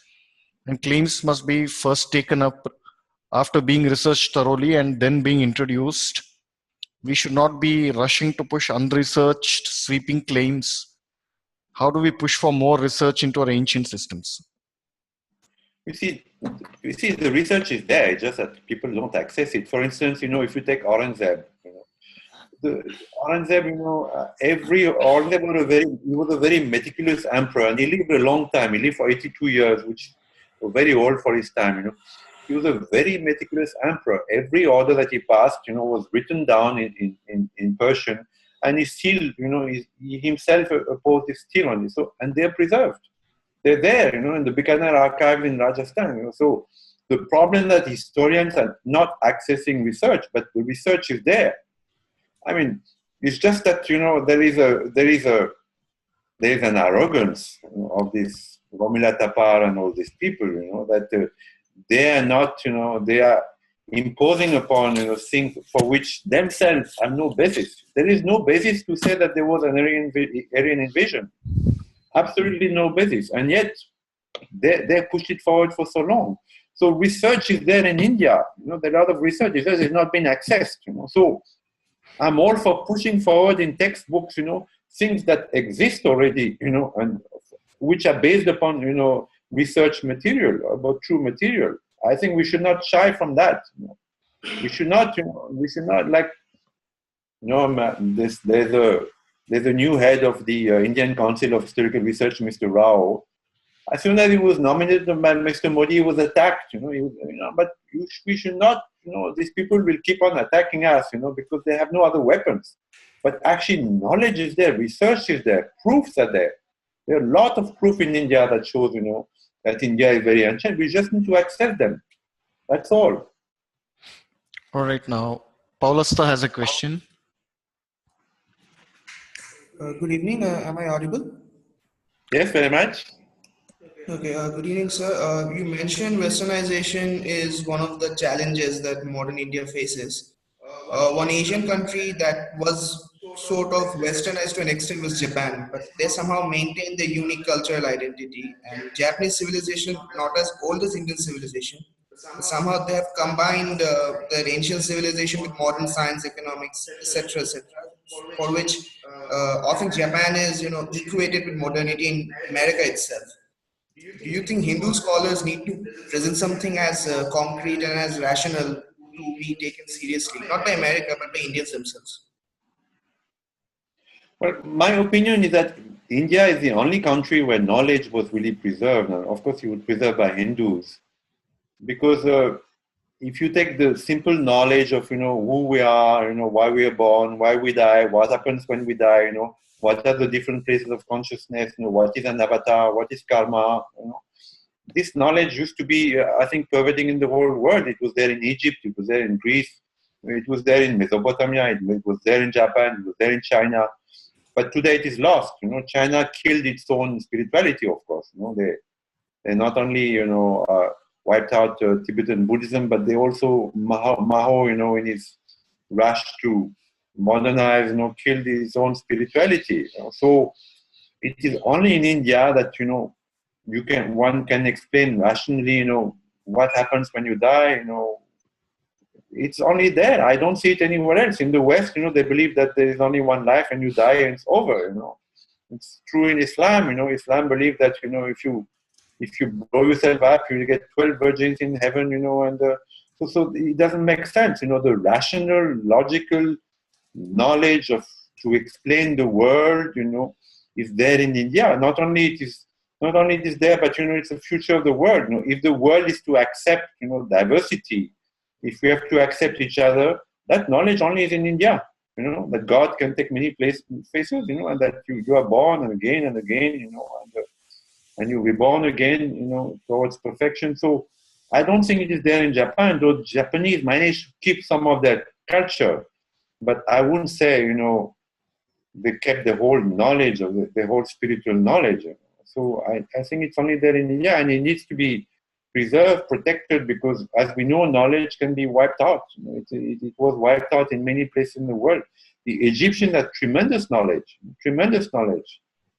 and claims must be first taken up after being researched thoroughly and then being introduced. We should not be rushing to push unresearched, sweeping claims. How do we push for more research into our ancient systems? You see, the research is there, it's just that people don't access it. For instance, if you take Aurangzeb, the Aurangzeb, Aurangzeb was a very meticulous emperor, and he lived a long time. He lived for 82 years, which was very old for his time. He was a very meticulous emperor. Every order that he passed, was written down in Persian, and he still, he himself opposed his still on it. So, and they're preserved. They're there, in the Bikaner archive in Rajasthan. So the problem that historians are not accessing research, but the research is there. I mean, it's just that there is an arrogance of this Romila Tapar and all these people. That they are not, they are imposing upon, things for which themselves have no basis. There is no basis to say that there was an Aryan invasion. Absolutely no basis. And yet, they pushed it forward for so long. So research is there in India. There are a lot of research. It has not been accessed. So I'm all for pushing forward in textbooks, things that exist already, and which are based upon, research material, about true material. I think we should not shy from that. We should not, like, there's a new head of the Indian Council of Historical Research, Mr. Rao. As soon as he was nominated by Mr. Modi, he was attacked. But we should not. These people will keep on attacking us. Because they have no other weapons. But actually, knowledge is there, research is there, proofs are there. There are a lot of proof in India that shows, that India is very ancient. We just need to accept them. That's all. All right, now Paulasta has a question. Good evening. Am I audible? Yes, very much. Okay. Good evening, sir. You mentioned Westernization is one of the challenges that modern India faces. One Asian country that was sort of Westernized to an extent was Japan, but they somehow maintained their unique cultural identity. And Japanese civilization, not as old as Indian civilization, but somehow they have combined their ancient civilization with modern science, economics, etc., etc. For which often Japan is, equated with modernity in America itself. Do you think Hindu scholars need to present something as concrete and as rational to be taken seriously, not by America, but by Indians themselves? Well, my opinion is that India is the only country where knowledge was really preserved. And of course, it was preserved by Hindus. Because if you take the simple knowledge of, who we are, why we are born, why we die, what happens when we die, what are the different places of consciousness, what is an avatar, what is karma, this knowledge used to be, I think, pervading in the whole world. It was there in Egypt, it was there in Greece, it was there in Mesopotamia, it was there in Japan, it was there in China. But today it is lost. China killed its own spirituality, of course. They not only, wiped out Tibetan Buddhism, but they also, Mao, in his rush to modernize, killed his own spirituality. So it is only in India that, one can explain rationally, what happens when you die, it's only there. I don't see it anywhere else. In the West, they believe that there is only one life and you die and it's over, It's true in Islam, Islam believes that, if you blow yourself up, you will get 12 virgins in heaven, and so it doesn't make sense. The rational, logical knowledge to explain the world, is there in India. Not only it is there, but it's the future of the world. If the world is to accept, diversity, if we have to accept each other, that knowledge only is in India. That God can take many faces, and that you are born again and again, and you'll be born again, towards perfection. So I don't think it is there in Japan, though Japanese managed to keep some of that culture. But I wouldn't say, they kept the whole knowledge of the whole spiritual knowledge. So I think it's only there in India, and it needs to be preserved, protected, because as we know, knowledge can be wiped out. It was wiped out in many places in the world. The Egyptians had tremendous knowledge.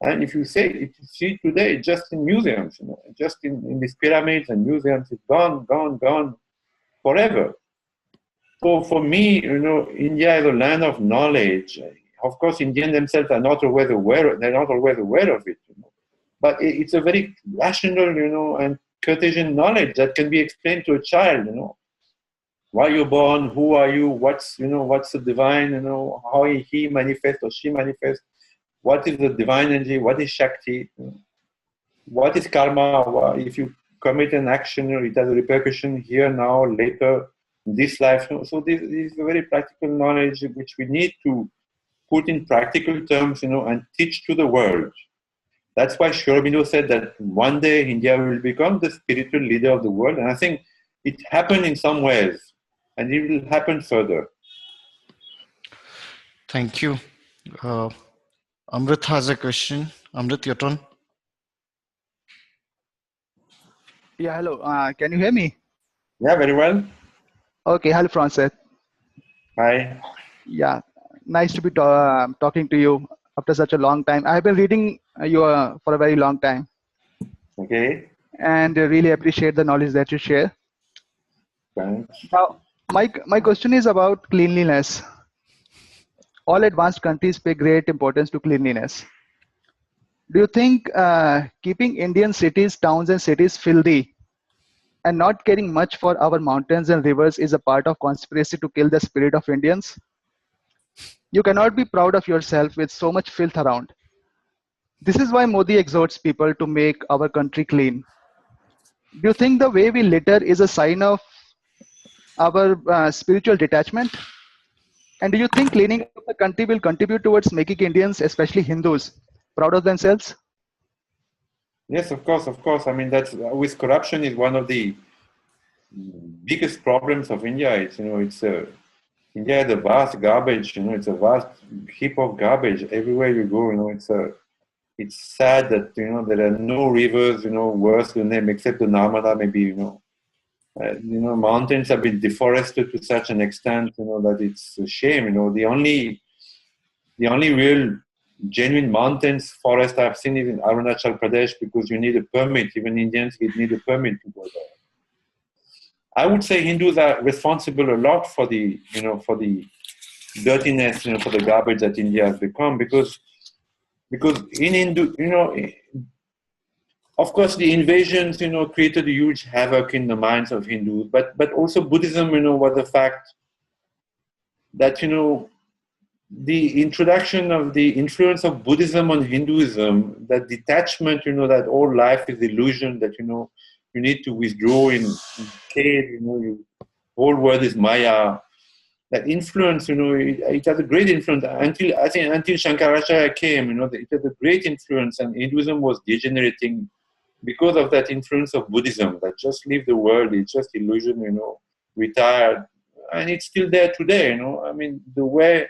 And if you see today, just in museums, just in these pyramids and museums, it's gone forever. So for me, India is a land of knowledge. Of course, Indians themselves are not always aware. They're not always aware of it. But it's a very rational, and Cartesian knowledge that can be explained to a child. Why you're born, who are you, what's the divine, how he manifests or she manifests. What is the divine energy? What is Shakti? What is karma? If you commit an action, it has a repercussion here, now, later, in this life. So this is a very practical knowledge which we need to put in practical terms, and teach to the world. That's why Sri Aurobindo said that one day India will become the spiritual leader of the world. And I think it happened in some ways, and it will happen further. Thank you. Amrit has a question. Amrit, your turn. Yeah, hello. Can you hear me? Yeah, very well. Okay, hello, Francis. Hi. Yeah, nice to be talking to you after such a long time. I have been reading you for a very long time, Okay. and really appreciate the knowledge that you share. Thanks. Now, my question is about cleanliness. All advanced countries pay great importance to cleanliness. Do you think keeping Indian cities, towns, and cities filthy and not caring much for our mountains and rivers is a part of conspiracy to kill the spirit of Indians? You cannot be proud of yourself with so much filth around. This is why Modi exhorts people to make our country clean. Do you think the way we litter is a sign of our spiritual detachment? And do you think cleaning up the country will contribute towards making Indians, especially Hindus, proud of themselves? Yes, of course, of course. I mean, that's with corruption is one of the biggest problems of India. It's India is a vast garbage. It's a vast heap of garbage everywhere you go. It's sad that there are no rivers worse than them except the Narmada. Maybe mountains have been deforested to such an extent that it's a shame. The only real genuine mountains forest I've seen is in Arunachal Pradesh because you need a permit. Even Indians need a permit to go there. I would say Hindus are responsible a lot for the dirtiness, for the garbage that India has become because in Hindu, of course the invasions, created a huge havoc in the minds of Hindus, but also Buddhism, was the fact that, the introduction of the influence of Buddhism on Hinduism, that detachment, that all life is illusion, that, you need to withdraw in cave, whole world is Maya. That influence, it has a great influence until Shankaracharya came, it has a great influence and Hinduism was degenerating because of that influence of Buddhism, that just leave the world, it's just illusion, retired. And it's still there today, I mean, the way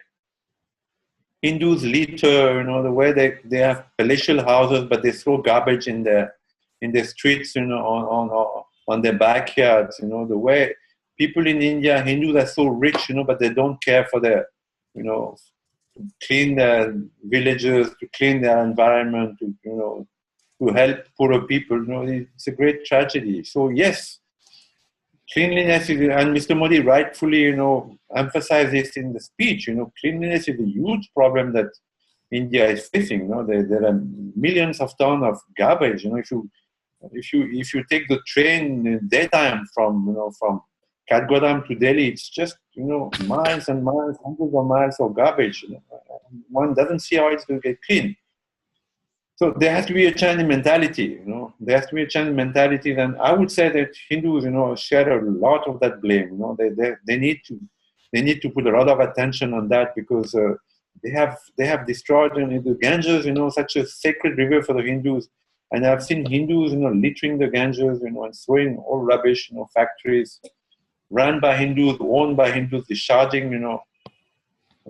Hindus litter, the way they have palatial houses, but they throw garbage in the streets, on their backyards, the way people in India, Hindus are so rich, but they don't care for their, to clean their villages, to clean their environment, to help poorer people. It's a great tragedy. So yes, cleanliness is, and Mr. Modi rightfully, emphasized this in the speech. Cleanliness is a huge problem that India is facing. There are millions of tons of garbage. If you take the train in daytime from Kathgodam to Delhi, it's just miles and miles, hundreds of miles of garbage. One doesn't see how it's going to get clean. So there has to be a change in mentality. There has to be a change in mentality. And I would say that Hindus, share a lot of that blame. They need to put a lot of attention on that because they have destroyed the Ganges, such a sacred river for the Hindus. And I've seen Hindus, littering the Ganges, and throwing all rubbish, factories run by Hindus, owned by Hindus, discharging,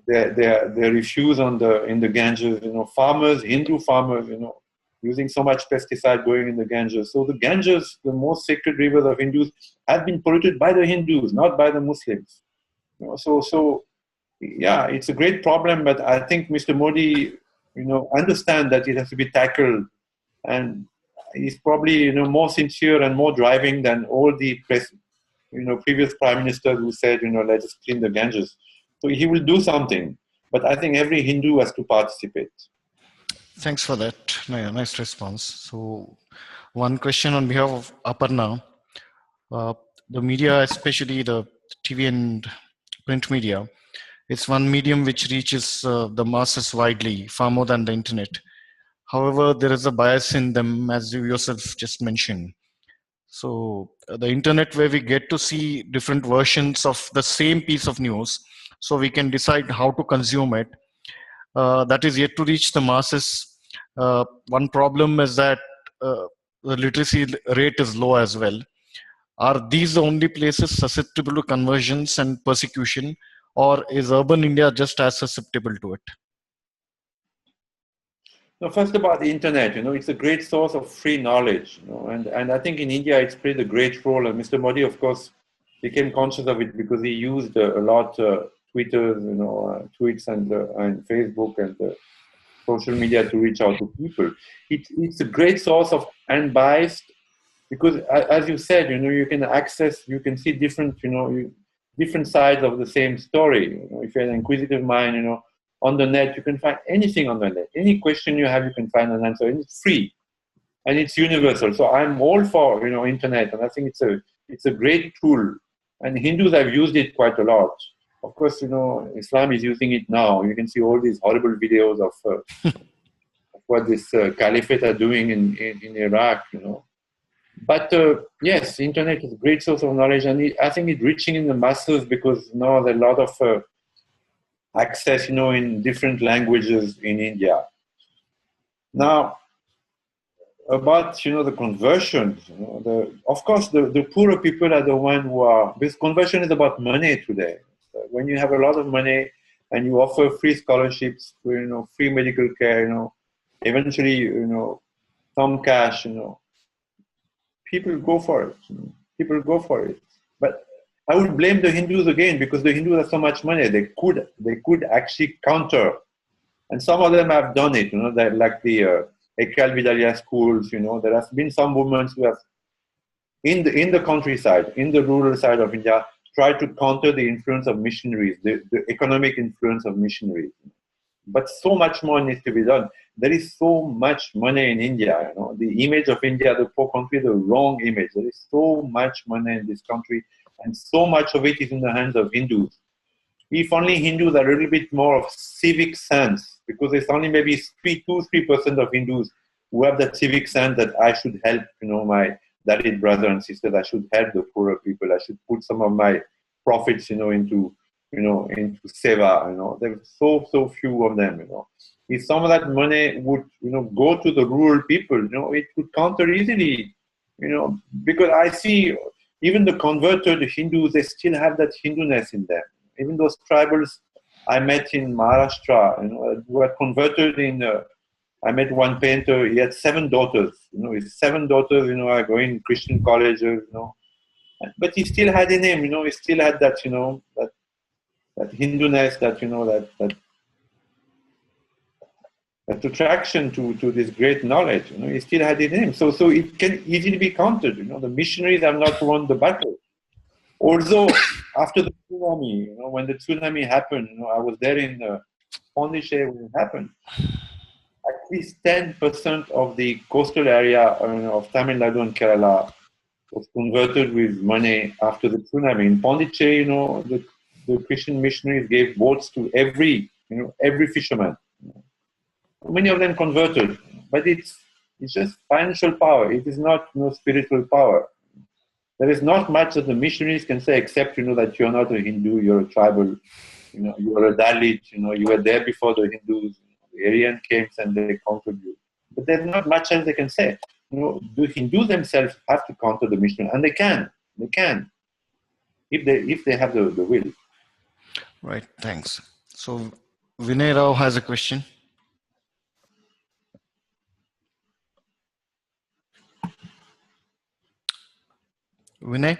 their refuse in the Ganges, farmers, Hindu farmers, using so much pesticide going in the Ganges. So the Ganges, the most sacred rivers of Hindus, have been polluted by the Hindus, not by the Muslims. So yeah, it's a great problem, but I think Mr. Modi, understand that it has to be tackled, and he's probably, more sincere and more driving than all the previous prime ministers who said, let's just clean the Ganges. So he will do something, but I think every Hindu has to participate. Thanks for that. Nice response. So one question on behalf of Aparna. The media, especially the TV and print media, it's one medium which reaches the masses widely, far more than the internet. However, there is a bias in them, as you yourself just mentioned. So the internet, where we get to see different versions of the same piece of news, so we can decide how to consume it, that is yet to reach the masses. One problem is that the literacy rate is low as well. Are these the only places susceptible to conversions and persecution, or is urban India just as susceptible to it? No, first about the internet, it's a great source of free knowledge, and I think in India it's played a great role, and Mr. Modi, of course, became conscious of it because he used a lot Twitter, tweets and Facebook and social media to reach out to people. It's a great source of unbiased, because as you said, you can access, you can see different, different sides of the same story. If you have an inquisitive mind, on the net, you can find anything on the net. Any question you have, you can find an answer, and it's free and it's universal. So I'm all for, internet, and I think it's a great tool. And Hindus have used it quite a lot. Of course, Islam is using it now. You can see all these horrible videos of what this caliphate are doing in Iraq, But yes, the internet is a great source of knowledge, and I think it's reaching in the masses because now there are a lot of access, in different languages in India. Now, about the conversions, of course the poorer people are the one who are, because conversion is about money today. So when you have a lot of money and you offer free scholarships, free medical care, eventually some cash, people go for it. People go for it. But I would blame the Hindus again, because the Hindus have so much money. They could actually counter, and some of them have done it. That like the Ekal Vidalia schools. There has been some movements who have in the countryside, in the rural side of India, tried to counter the influence of missionaries, the economic influence of missionaries. But so much more needs to be done. There is so much money in India. The image of India, the poor country, the wrong image. There is so much money in this country, and so much of it is in the hands of Hindus. If only Hindus are a little bit more of civic sense, because there's only maybe 2-3% of Hindus who have that civic sense that I should help, my Dalit brother and sisters. I should help the poorer people. I should put some of my profits, into seva. There's so few of them. If some of that money would, go to the rural people, it would counter easily. Because I see even the converted Hindus, they still have that Hinduness in them. Even those tribals I met in Maharashtra, who were converted in. I met one painter. He had 7 daughters. His 7 daughters, are going to Christian colleges. But he still had in him. He still had that. That Hinduness, that attraction to this great knowledge. He still had it in him. So it can easily be countered. The missionaries have not won the battle. Also, after the tsunami, when the tsunami happened, I was there in Pondicherry when it happened. At least 10% of the coastal area of Tamil Nadu and Kerala was converted with money after the tsunami. In Pondicherry, the Christian missionaries gave boats to every fisherman. Many of them converted, but it's just financial power. It is not spiritual power. There is not much that the missionaries can say except that you're not a Hindu, you're a tribal, you're a Dalit, you were there before the Hindus. The Aryan came and they conquered you. But there's not much else they can say. The Hindus themselves have to counter the missionaries, and they can. They can, if they have the will. Right. Thanks. So Vinay Rao has a question. Vinay?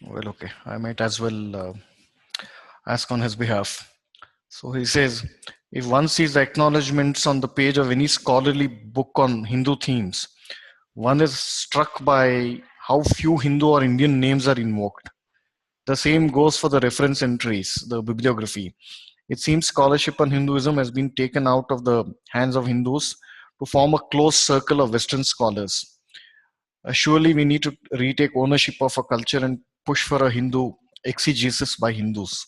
Well, okay. I might as well ask on his behalf. So he says, if one sees the acknowledgements on the page of any scholarly book on Hindu themes, one is struck by how few Hindu or Indian names are invoked. The same goes for the reference entries, the bibliography. It seems scholarship on Hinduism has been taken out of the hands of Hindus to form a close circle of Western scholars. Surely we need to retake ownership of a culture and push for a Hindu exegesis by Hindus.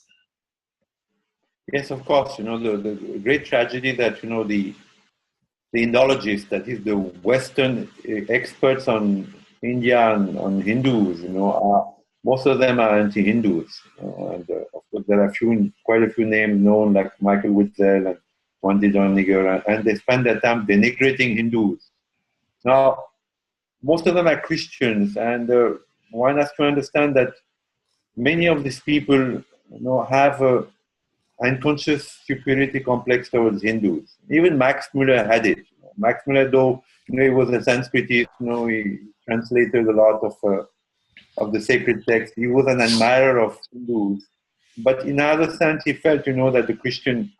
Yes, of course. The great tragedy that the Indologists, that is the Western experts on India and on Hindus, most of them are anti-Hindus. And of course, there are quite a few names known, like Michael Witzel and Wendy Doniger, and they spend their time denigrating Hindus. Now, most of them are Christians, and one has to understand that many of these people have a unconscious superiority complex towards Hindus. Even Max Muller had it. Max Muller, though he was a Sanskritist. He translated a lot of the sacred text. He was an admirer of Hindus, but in other sense, he felt, that the Christian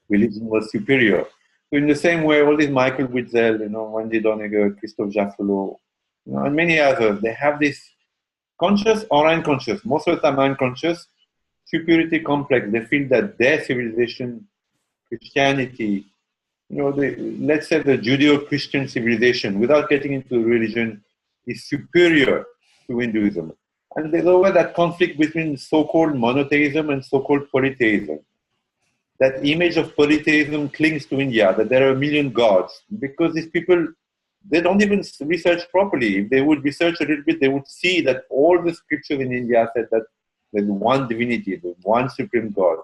religion was superior. So in the same way, all these Michael Witzel, Wendy Doniger, Christophe Jaffolo, and many others, they have this conscious or unconscious, most of the time unconscious, superiority complex. They feel that their civilization, Christianity, let's say the Judeo-Christian civilization, without getting into religion, is superior to Hinduism. And there's always that conflict between so-called monotheism and so-called polytheism. That image of polytheism clings to India, that there are a million gods, because these people, they don't even research properly. If they would research a little bit, they would see that all the scriptures in India said that there's one divinity, there's one supreme God,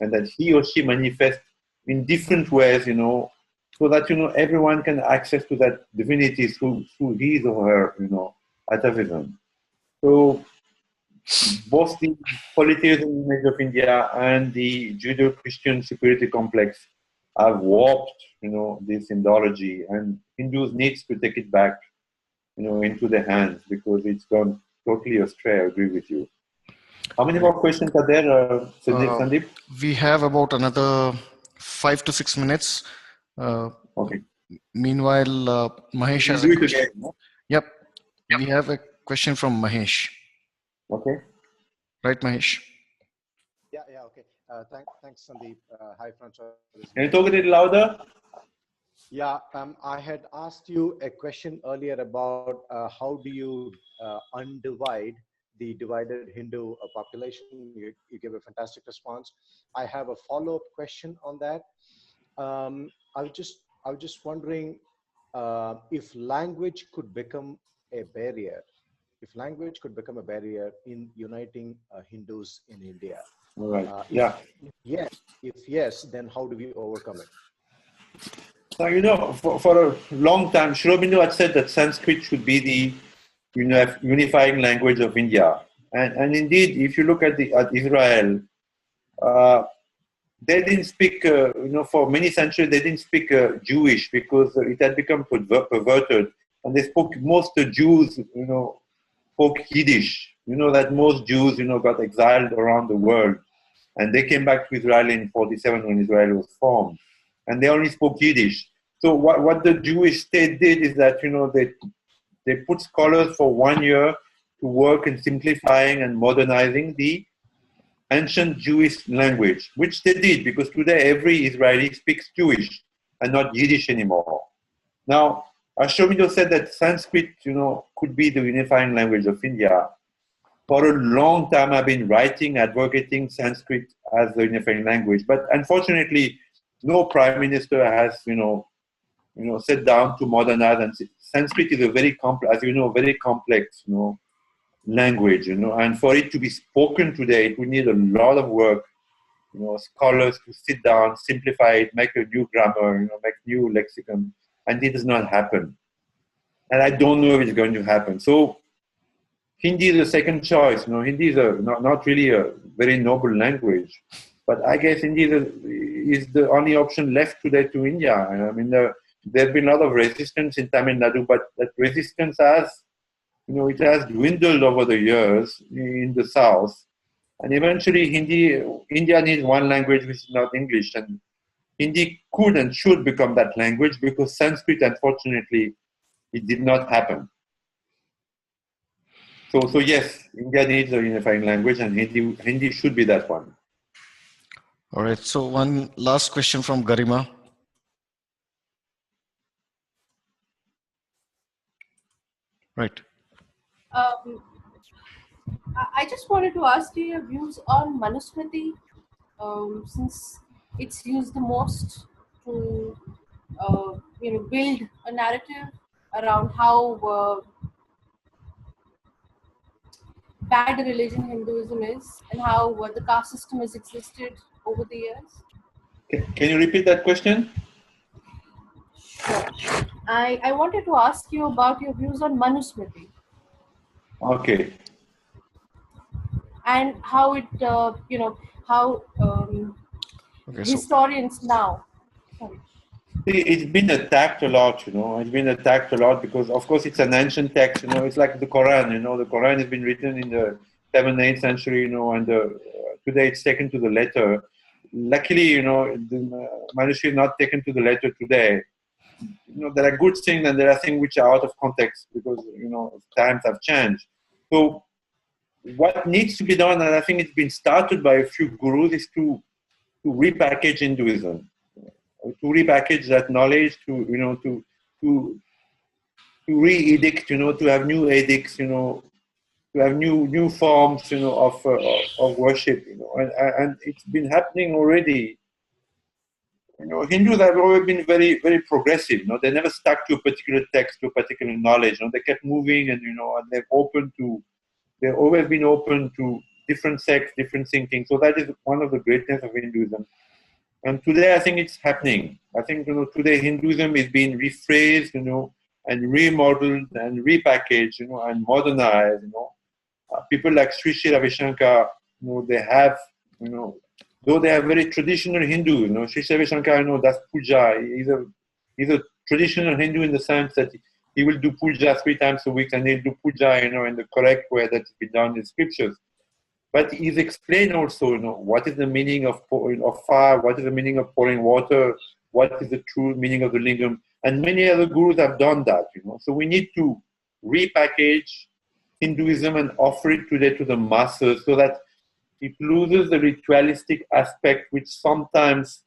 and that he or she manifests in different ways, so that, everyone can access to that divinity through his or her, atavism. So both the polytheism image of India and the Judeo-Christian superiority complex have warped, this Indology, and Hindus needs to take it back, into their hands, because it's gone totally astray. I agree with you. How many more questions are there, Sandeep? We have about another 5 to 6 minutes. Okay. Meanwhile, Mahesh has a question. Yep. We have a question from Mahesh. Okay. Right, Mahesh? Yeah, okay. Thanks, Sandeep. Hi, Francois. Can you talk a little louder? Yeah, I had asked you a question earlier about how do you undivide the divided Hindu population. You gave a fantastic response. I have a follow-up question on that. I was just wondering if language could become a barrier. If language could become a barrier in uniting Hindus in India. All right. If yes, then how do we overcome it? So, for a long time, Sri Aurobindo had said that Sanskrit should be the unifying language of India. And indeed, if you look at Israel, they didn't speak, for many centuries, they didn't speak Jewish, because it had become perverted. And they spoke, most Jews, spoke Yiddish. That most Jews, got exiled around the world. And they came back to Israel in 47 when Israel was formed. And they only spoke Yiddish. So what the Jewish state did is that, they put scholars for 1 year to work in simplifying and modernizing the ancient Jewish language, which they did, because today every Israeli speaks Jewish and not Yiddish anymore. Now, Sri Aurobindo said that Sanskrit, could be the unifying language of India. For a long time, I've been advocating Sanskrit as the unifying language. But unfortunately, no prime minister has, sat down to modernize. And Sanskrit is a very complex, very complex, language, and for it to be spoken today, it would need a lot of work, scholars to sit down, simplify it, make a new grammar, make new lexicon, and it does not happen. And I don't know if it's going to happen. So Hindi is a second choice. Hindi is not really a very noble language, but I guess Hindi is the only option left today to India. I mean, there's been a lot of resistance in Tamil Nadu, but that resistance has, it has dwindled over the years in the south. And eventually India needs one language which is not English. And Hindi could and should become that language, because Sanskrit, unfortunately, it did not happen. So yes, India needs a unifying language, and Hindi should be that one. All right. So one last question from Garima. Right. I just wanted to ask you your views on Manusmriti, since it's used the most to, build a narrative around how bad a religion Hinduism is, and how the caste system has existed over the years. Can you repeat that question? Sure. I wanted to ask you about your views on Manusmriti. Okay. And how it, how historians now. Sorry. It's been attacked a lot, It's been attacked a lot because, of course, it's an ancient text, It's like the Quran, The Quran has been written in the 7th, 8th century, and today it's taken to the letter. Luckily, the manuscript is not taken to the letter today. There are good things and there are things which are out of context because, times have changed. So what needs to be done, and I think it's been started by a few gurus, is to repackage Hinduism, to repackage that knowledge, to re-edict, to have new edicts, to have new forms, of worship, and it's been happening already. Hindus have always been very, very progressive. They never stuck to a particular text, to a particular knowledge. They kept moving, and and they've always been open to different sects, different thinking. So that is one of the greatness of Hinduism. And today, I think it's happening. I think today Hinduism is being rephrased, and remodeled and repackaged, and modernized. People like Sri Sri Ravi Shankar, they have, though they are very traditional Hindu, Sri Sri Ravi Shankar, does puja. He's a traditional Hindu in the sense that he will do puja 3 times a week, and he'll do puja, in the correct way that's been done in scriptures. But he's explained also, what is the meaning of fire, what is the meaning of pouring water, what is the true meaning of the lingam, and many other gurus have done that, So we need to repackage Hinduism and offer it today to the masses so that it loses the ritualistic aspect, which sometimes,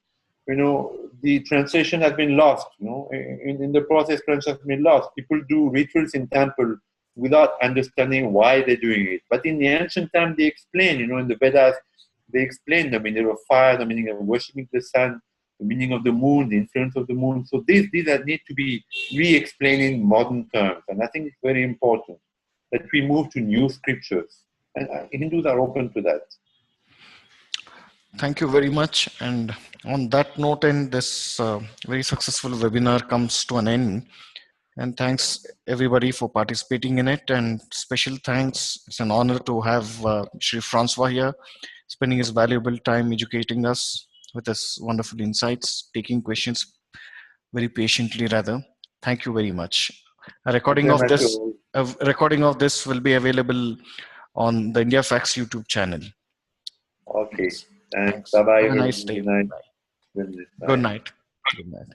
the translation has been lost. In the process, translation has been lost. People do rituals in temple without understanding why they're doing it. But in the ancient time, they explain, in the Vedas, they explain the meaning of fire, the meaning of worshipping the sun, the meaning of the moon, the influence of the moon. So these need to be re-explained in modern terms. And I think it's very important that we move to new scriptures. And Hindus are open to that. Thank you very much. And on that note, and this very successful webinar comes to an end. And thanks everybody for participating in it. And special thanks. It's an honor to have Shri Francois here, spending his valuable time educating us with his wonderful insights, taking questions very patiently rather. Thank you very much. A recording of this will be available on the India Facts YouTube channel. Okay. Thanks. Bye-bye. Have a nice day. Good night. Good night. Good night.